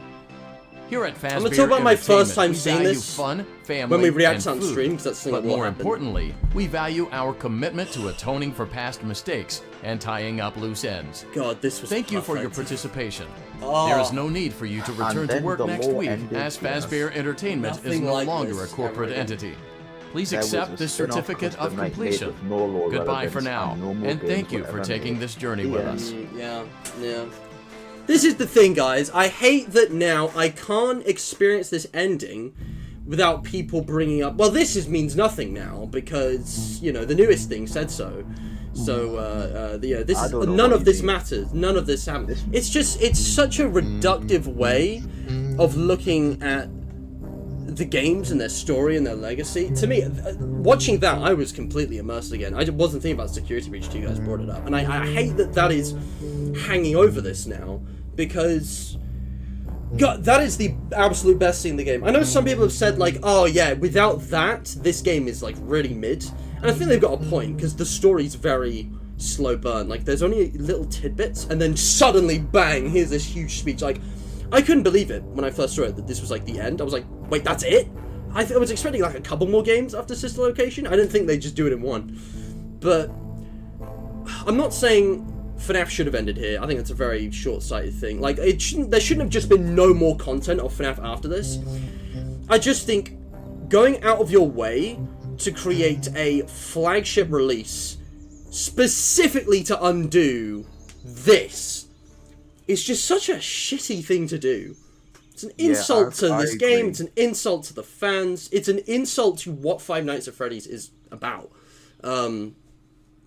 Here at Fazbear I'm gonna talk about my first time we seeing value this fun, family, when we react and on food. stream, because that's the thing But that will more happen. importantly, we value our commitment to atoning for past mistakes and tying up loose ends. God, this was Thank you for your perfect. participation. Oh. There is no need for you to return to then work the next law week, ended, as yes. Fazbear Entertainment is Nothing no like longer a this corporate ever again. entity. Please There was accept a this spin-off certificate of custom night made completion. with no law Goodbye for relevance now, and no more and games thank you were for ever taking made. this journey with Yeah. us. Yeah. This is the thing, guys. I hate that now I can't experience this ending without people bringing up, well, this means nothing now, because, you know, the newest thing said so. So, this I is, don't know none what of you this mean. matters. None of this happens. It's just, it's such a reductive way of looking at the games and their story and their legacy. To me, watching that, I was completely immersed again. I wasn't thinking about security breach till you guys brought it up. And I hate that that is hanging over this now, because God, that is the absolute best thing in the game. I know some people have said, like, oh yeah, without that, this game is, like, really mid. And I think they've got a point, because the story's very slow burn. Like, there's only little tidbits, and then suddenly, bang, here's this huge speech. Like, I couldn't believe it when I first saw it, that this was, like, the end. I was like, wait, that's it? I was expecting, like, a couple more games after Sister Location. I didn't think they'd just do it in one. But I'm not saying FNaF should have ended here. I think that's a very short-sighted thing. Like, there shouldn't have just been no more content of FNaF after this. I just think going out of your way to create a flagship release specifically to undo this is just such a shitty thing to do. It's an insult to this game, it's an insult to the fans, it's an insult to what Five Nights at Freddy's is about. But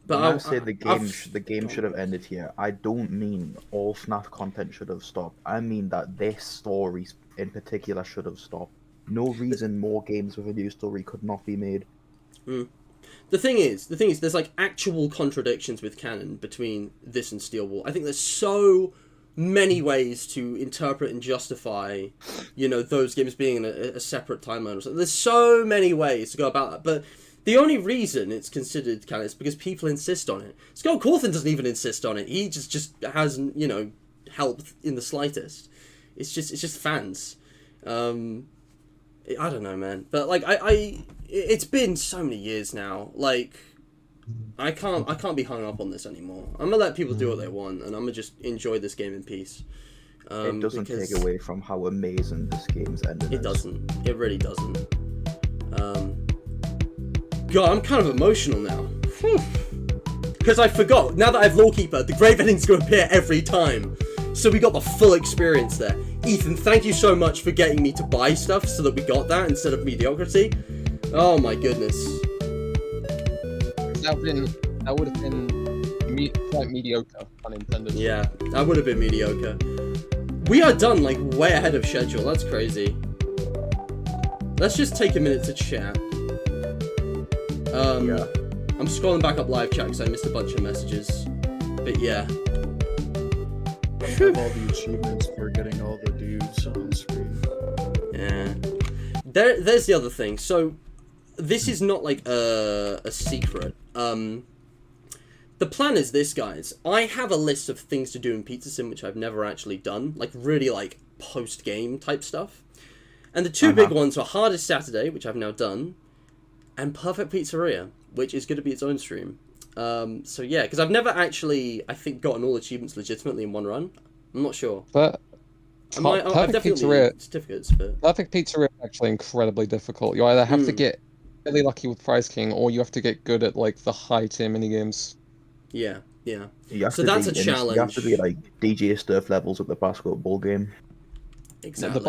When I say the game should have ended here, I don't mean all FNaF content should have stopped. I mean that this story in particular should have stopped. No reason more games with a new story could not be made. The thing is, there's like actual contradictions with canon between this and Steel Wall. I think there's so many ways to interpret and justify, you know, those games being in a separate timeline or something. There's so many ways to go about that, but the only reason it's considered canon is because people insist on it. Scott Cawthon doesn't even insist on it. He just hasn't, you know, helped in the slightest. It's just fans. I don't know, man. But like it's been so many years now. Like I can't be hung up on this anymore. I'm gonna let people do what they want, and I'm gonna just enjoy this game in peace. It doesn't take away from how amazing this game's ended. It doesn't. It really doesn't. God, I'm kind of emotional now. Because I forgot, now that I have Lawkeeper, the grave ending's going to appear every time. So we got the full experience there. Ethan, thank you so much for getting me to buy stuff so that we got that instead of mediocrity. Oh my goodness. That would have been quite mediocre, unintended. Yeah, that would have been mediocre. We are done, like, way ahead of schedule. That's crazy. Let's just take a minute to chat. Yeah. I'm scrolling back up live chat because I missed a bunch of messages. But yeah. I have all the achievements for getting all the dudes on screen. Yeah. There's the other thing. So, this is not like a secret. The plan is this, guys. I have a list of things to do in Pizza Sim which I've never actually done. Like, really, like, post-game type stuff. And the two big ones are Hardest Saturday, which I've now done, and Perfect Pizzeria, which is going to be its own stream. So yeah, because I've never actually, I think, gotten all achievements legitimately in one run. I'm not sure. But I've definitely certificates, but Perfect Pizzeria is actually incredibly difficult. You either have to get really lucky with Prize King, or you have to get good at like the high tier minigames. Yeah, yeah. So that's a challenge. You have to be like DJ Stuff levels at the basketball game. Exactly.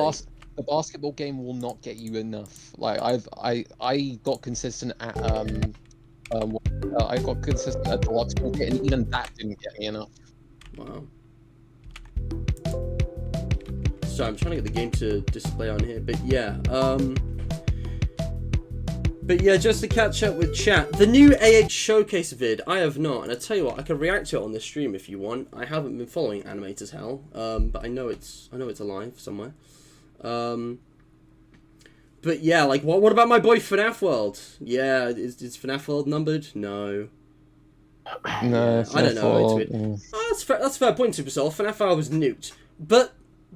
The basketball game will not get you enough. Like I got consistent at I got consistent at deluxe pocket, and even that didn't get me enough. Wow. Sorry, I'm trying to get the game to display on here, but yeah. But yeah, just to catch up with chat, the new AH Showcase vid, I have not, and I tell you what, I can react to it on this stream if you want. I haven't been following Animate as hell, but I know it's alive somewhere. But yeah, like, what about my boy FNaF World? Yeah, is FNaF World numbered? No. No, I don't know. That's a fair point, Supercell. FNaF Hour was nuked. But,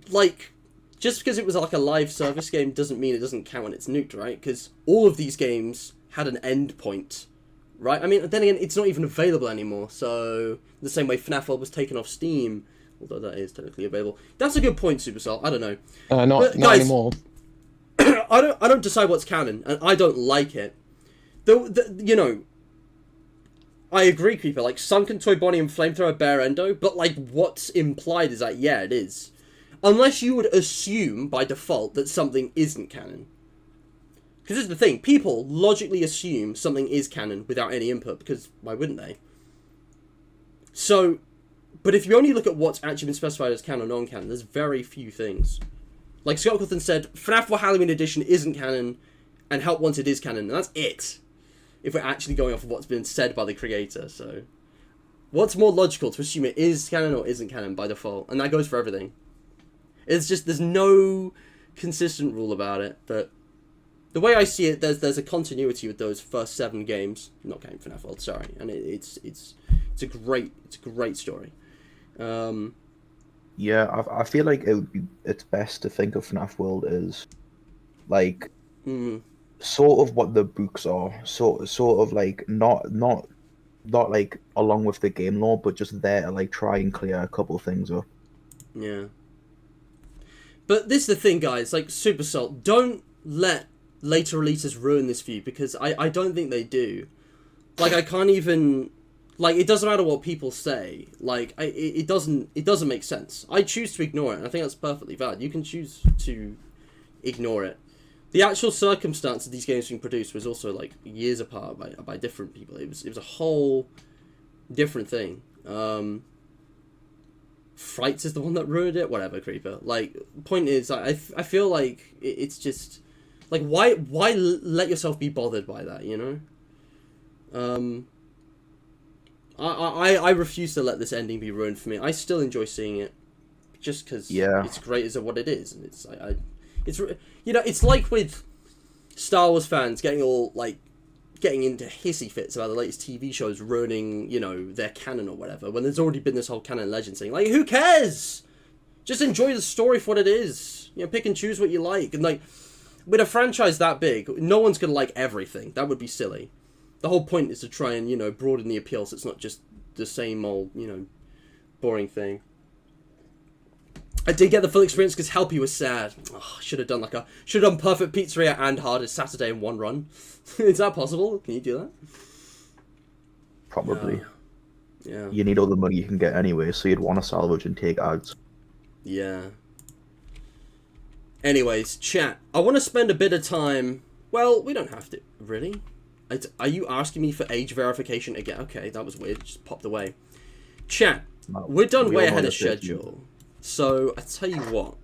like, just because it was like a live service game doesn't mean it doesn't count when it's nuked, right? Because all of these games had an end point, right? I mean, then again, it's not even available anymore. So, the same way FNaF World was taken off Steam, although that is technically available. That's a good point, Supercell. I don't know. Not guys, anymore. I don't decide what's canon, and I don't like it. Though, you know, I agree, Creeper. Like, Sunken Toy Bonnie and Flamethrower Bear Endo, but like, what's implied is that yeah, it is. Unless you would assume by default that something isn't canon. Because this is the thing, people logically assume something is canon without any input, because why wouldn't they? So, but if you only look at what's actually been specified as canon or non-canon, there's very few things. Like Scott Cawthon said, FNaF 4 Halloween Edition isn't canon, and Help Wanted is canon, and that's it. If we're actually going off of what's been said by the creator, so... What's more logical, to assume it is canon or isn't canon by default? And that goes for everything. It's just, there's no consistent rule about it, but... The way I see it, there's a continuity with those first 7 games. Not counting FNaF World, sorry. And it's a great story. Yeah, I feel like it's best to think of FNaF World as like sort of what the books are, sort of like not like along with the game lore, but just there to like try and clear a couple things up. Yeah. But this is the thing, guys. Like Supercell, don't let later releases ruin this for you, because I don't think they do. Like, I can't even... Like, it doesn't matter what people say. Like, it doesn't make sense. I choose to ignore it, and I think that's perfectly valid. You can choose to ignore it. The actual circumstance of these games being produced was also, like, years apart by different people. It was a whole different thing. Frights is the one that ruined it? Whatever, Creeper. Like, point is, I feel like it's just... Like, why let yourself be bothered by that, you know? I refuse to let this ending be ruined for me. I still enjoy seeing it, just because it's great as what it is, and it's you know, it's like with Star Wars fans getting into hissy fits about the latest TV shows ruining, you know, their canon or whatever, when there's already been this whole canon legend thing. Like, who cares? Just enjoy the story for what it is. You know, pick and choose what you like, and like with a franchise that big, no one's gonna like everything. That would be silly. The whole point is to try and, you know, broaden the appeal so it's not just the same old, you know, boring thing. I did get the full experience because Helpy was sad. Oh, should have done Perfect Pizzeria and Hardest Saturday in one run. Is that possible? Can you do that? Probably. Yeah. You need all the money you can get anyway, so you'd want to salvage and take ads. Yeah. Anyways, chat. I want to spend a bit of time... Well, we don't have to. Really? Are you asking me for age verification again? Okay, that was weird. Just popped away. Chat. No, We're done we way all ahead wanna of say it. schedule. So, I tell you what.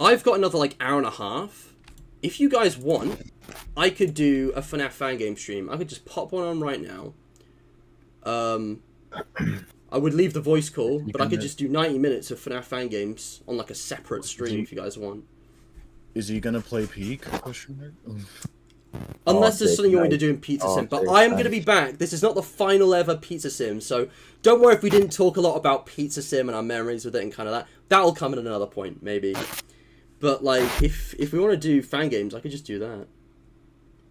I've got another, like, hour and a half. If you guys want, I could do a FNaF fan game stream. I could just pop one on right now. I would leave the voice call, but I could just do 90 minutes of FNaF fan games on, like, a separate stream if you guys want. Is he gonna play Peak? Unless there's sick, something you want me to nice. do in Pizza Sim. But sick, I am going to be nice. back. This is not the final ever Pizza Sim, so don't worry if we didn't talk a lot about Pizza Sim and our memories with it and kind of that. That'll come at another point, maybe. But, like, if we want to do fan games, I could just do that.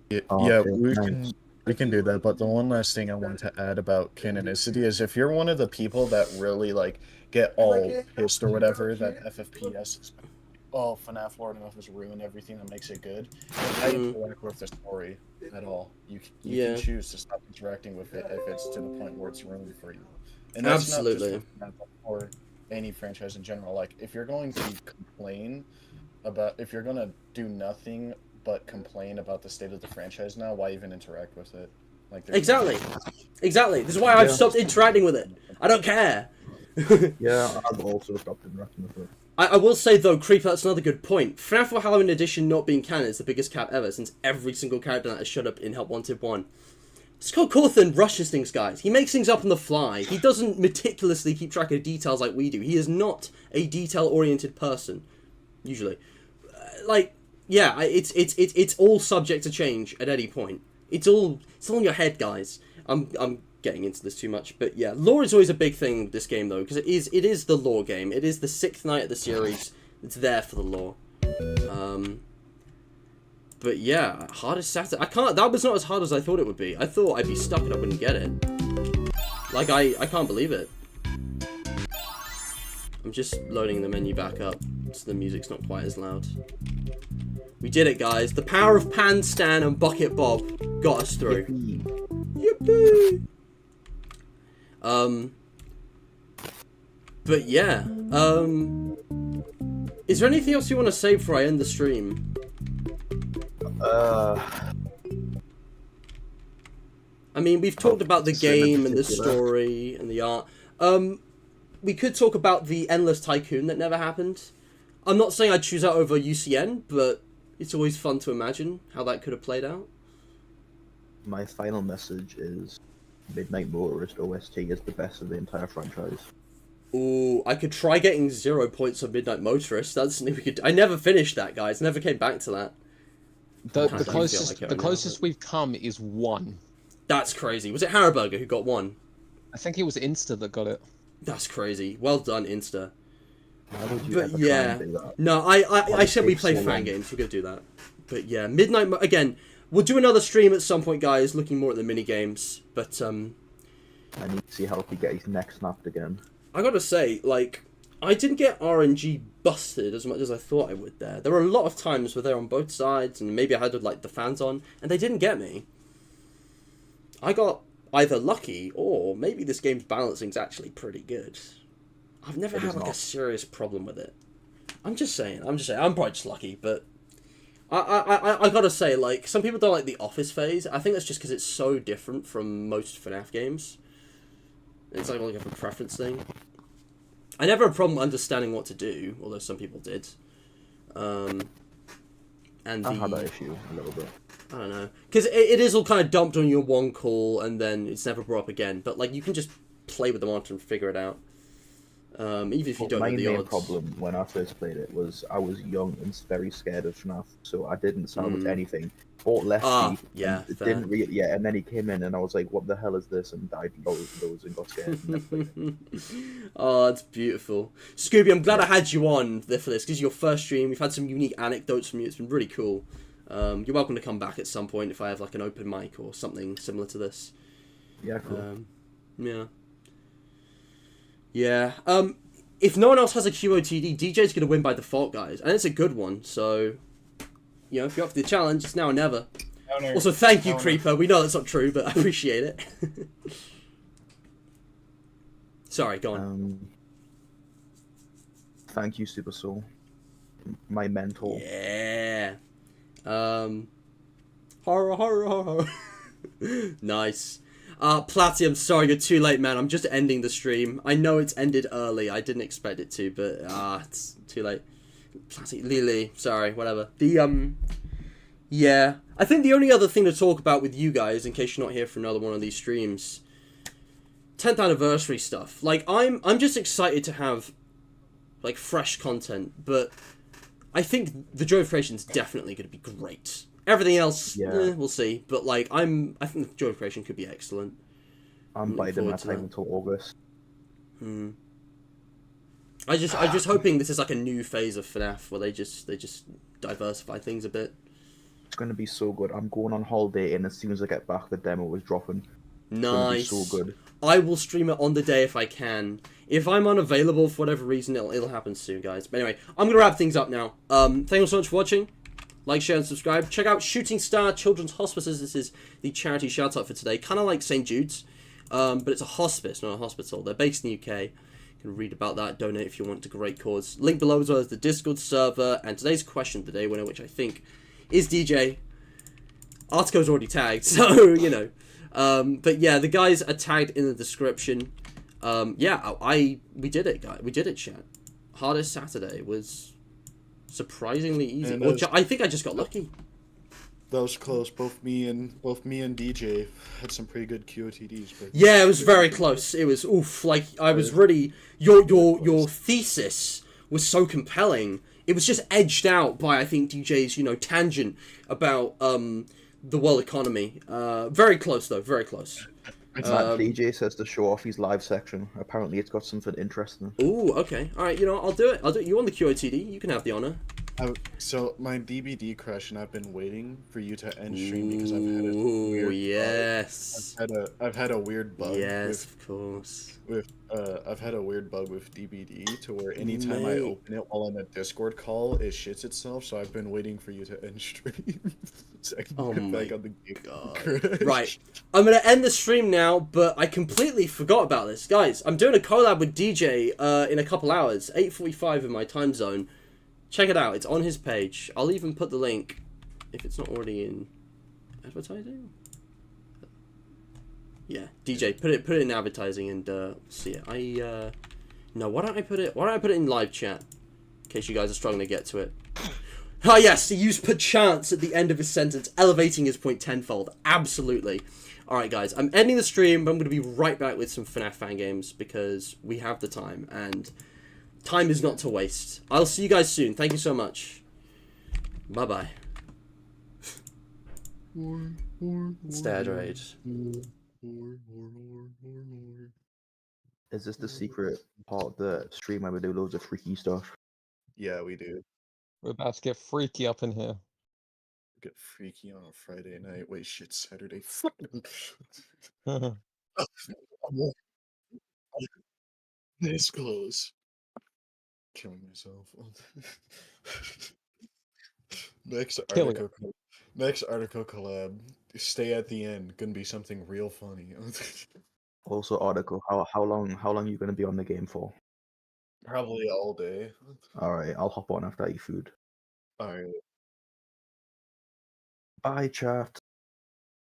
Yeah, okay, we can do that. But the one last thing I want to add about canonicity is if you're one of the people that really, like, get all pissed or whatever that FFPS is, oh, FNaF Lord enough has ruined everything that makes it good. I interact with the story at all. You can choose to stop interacting with it if it's to the point where it's ruined for you. And that's Absolutely. not just for FNaF, or any franchise in general. Like, if you're going to complain about, if you're going to do nothing but complain about the state of the franchise now, why even interact with it? Like, Exactly. Exactly. This is why I've stopped interacting with it. I don't care. Yeah, I've also stopped interacting with it. I will say, though, Creeper, that's another good point. FNaF for Halloween Edition not being canon is the biggest cap ever, since every single character that has showed up in Help Wanted 1. Scott Cawthon rushes things, guys. He makes things up on the fly. He doesn't meticulously keep track of details like we do. He is not a detail-oriented person, usually. It's all subject to change at any point. It's all in your head, guys. I'm getting into this too much, but yeah, lore is always a big thing with this game, though, because it is the lore game. It is the 6th night of the series. It's there for the lore. But yeah, hardest Saturday. That was not as hard as I thought it would be. I thought I'd be stuck and I wouldn't get it. Like, I can't believe it. I'm just loading the menu back up so the music's not quite as loud. We did it, guys. The power of Pan Stan and Bucket Bob got us through. Yippee! But yeah, is there anything else you want to say before I end the stream? I mean, we've talked about the game and the story and the art. We could talk about the Endless Tycoon that never happened. I'm not saying I'd choose that over UCN, but it's always fun to imagine how that could have played out. My final message is Midnight Motorist OST is the best of the entire franchise. Ooh, I could try getting 0 points on Midnight Motorist. That's something we could. I never finished that, guys. Never came back to that. The closest we've come is 1. That's crazy. Was it Harburger who got 1? I think it was Insta that got it. That's crazy. Well done, Insta. How would you But ever yeah, try and do that? no, I said we takes play so fan long. games. We're gonna do that. But yeah, again. We'll do another stream at some point, guys, looking more at the mini games. But I need to see how he get his neck snapped again. I gotta say, like, I didn't get RNG busted as much as I thought I would there. There were a lot of times where they're on both sides, and maybe I had like the fans on, and they didn't get me. I got either lucky, or maybe this game's balancing's actually pretty good. I've never had like a serious problem with it. I'm just saying. I'm probably just lucky, but I gotta say, like, some people don't like the Office phase. I think that's just because it's so different from most FNaF games. It's like a preference thing. I never had a problem understanding what to do, although some people did. And I had that issue a little bit. I don't know, because it is all kind of dumped on your one call, and then it's never brought up again. But like, you can just play with the monitor and figure it out. Even if you don't know the My main odds. problem when I first played it was I was young and very scared of FNaF, so I didn't salvage anything. Bought Lefty, yeah, and fair. didn't really, yeah, and then he came in and I was like, "What the hell is this?" and died loads and got scared. And never played it. Oh, it's beautiful. Scooby, I'm glad I had you on for this, because your first stream, we've had some unique anecdotes from you. It's been really cool. You're welcome to come back at some point if I have like an open mic or something similar to this. Yeah, cool. Yeah. Yeah. If no one else has a QOTD, DJ's gonna win by default, guys, and it's a good one. So, you know, if you're up for the challenge, it's now or never. Also, thank you, Creeper. We know that's not true, but I appreciate it. Sorry, go on. Thank you, Super Soul, my mentor. Yeah. Horror, horror, horror. Nice. Platty, I'm sorry, you're too late, man. I'm just ending the stream. I know it's ended early. I didn't expect it to, but it's too late. Platty, Lily, sorry, whatever. Yeah. I think the only other thing to talk about with you guys, in case you're not here for another one of these streams, 10th anniversary stuff. Like, I'm just excited to have, like, fresh content, but I think the Joy of Creation is definitely going to be great. Everything else, we'll see. But like, I think the Joy of Creation could be excellent. I'm biding my time until August. I just hoping this is like a new phase of FNaF where they just diversify things a bit. It's gonna be so good. I'm going on holiday, and as soon as I get back, the demo is dropping. Nice. It's gonna be so good. I will stream it on the day if I can. If I'm unavailable for whatever reason, it'll happen soon, guys. But anyway, I'm gonna wrap things up now. Thank you so much for watching. Like, share, and subscribe. Check out Shooting Star Children's Hospices. This is the charity shout-out for today. Kind of like St. Jude's, but it's a hospice, not a hospital. They're based in the UK. You can read about that, donate if you want to great cause. Link below as well as the Discord server. And today's question of the day winner, which I think is DJ. Artico's already tagged, so, you know. But yeah, the guys are tagged in the description. Yeah, we did it, guys. We did it, chat. Hardest Saturday was surprisingly easy. Well, I think I just got lucky. That was close. Both me and DJ had some pretty good QOTDs. But yeah, it was very close. It was oof. Like I was really your thesis was so compelling. It was just edged out by I think DJ's tangent about the world economy. Very close though. Very close. DJ says to show off his live section. Apparently, it's got something interesting. Ooh, okay. All right, I'll do it. You on the QOTD? You can have the honor. So my DBD crashed, and I've been waiting for you to end stream because I've had a weird yes. bug. I've had a weird bug. Yes, of course. I've had a weird bug with DBD to where anytime I open it while I'm at Discord call, it shits itself. So I've been waiting for you to end stream so I can get back on the game. God. Right, I'm gonna end the stream now, but I completely forgot about this, guys. I'm doing a collab with DJ in a couple hours, 8:45 in my time zone. Check it out. It's on his page. I'll even put the link if it's not already in advertising. Yeah, DJ, put it in advertising and see it. No, why don't I put it in live chat in case you guys are struggling to get to it. Oh yes, he used perchance at the end of his sentence, elevating his point tenfold. Absolutely. All right, guys, I'm ending the stream, but I'm going to be right back with some FNaF fan games because we have the time and time is not to waste. I'll see you guys soon. Thank you so much. Bye-bye. Stay hydrated. Is this the secret part of the stream where we do loads of freaky stuff? Yeah, we do. We're about to get freaky up in here. Get freaky on a Friday night. Wait, shit, Saturday. This close. Killing myself. Next article collab. Stay at the end. Gonna be something real funny. Also, article. How long you gonna be on the game for? Probably all day. All right, I'll hop on after I eat food. All right. Bye, chat.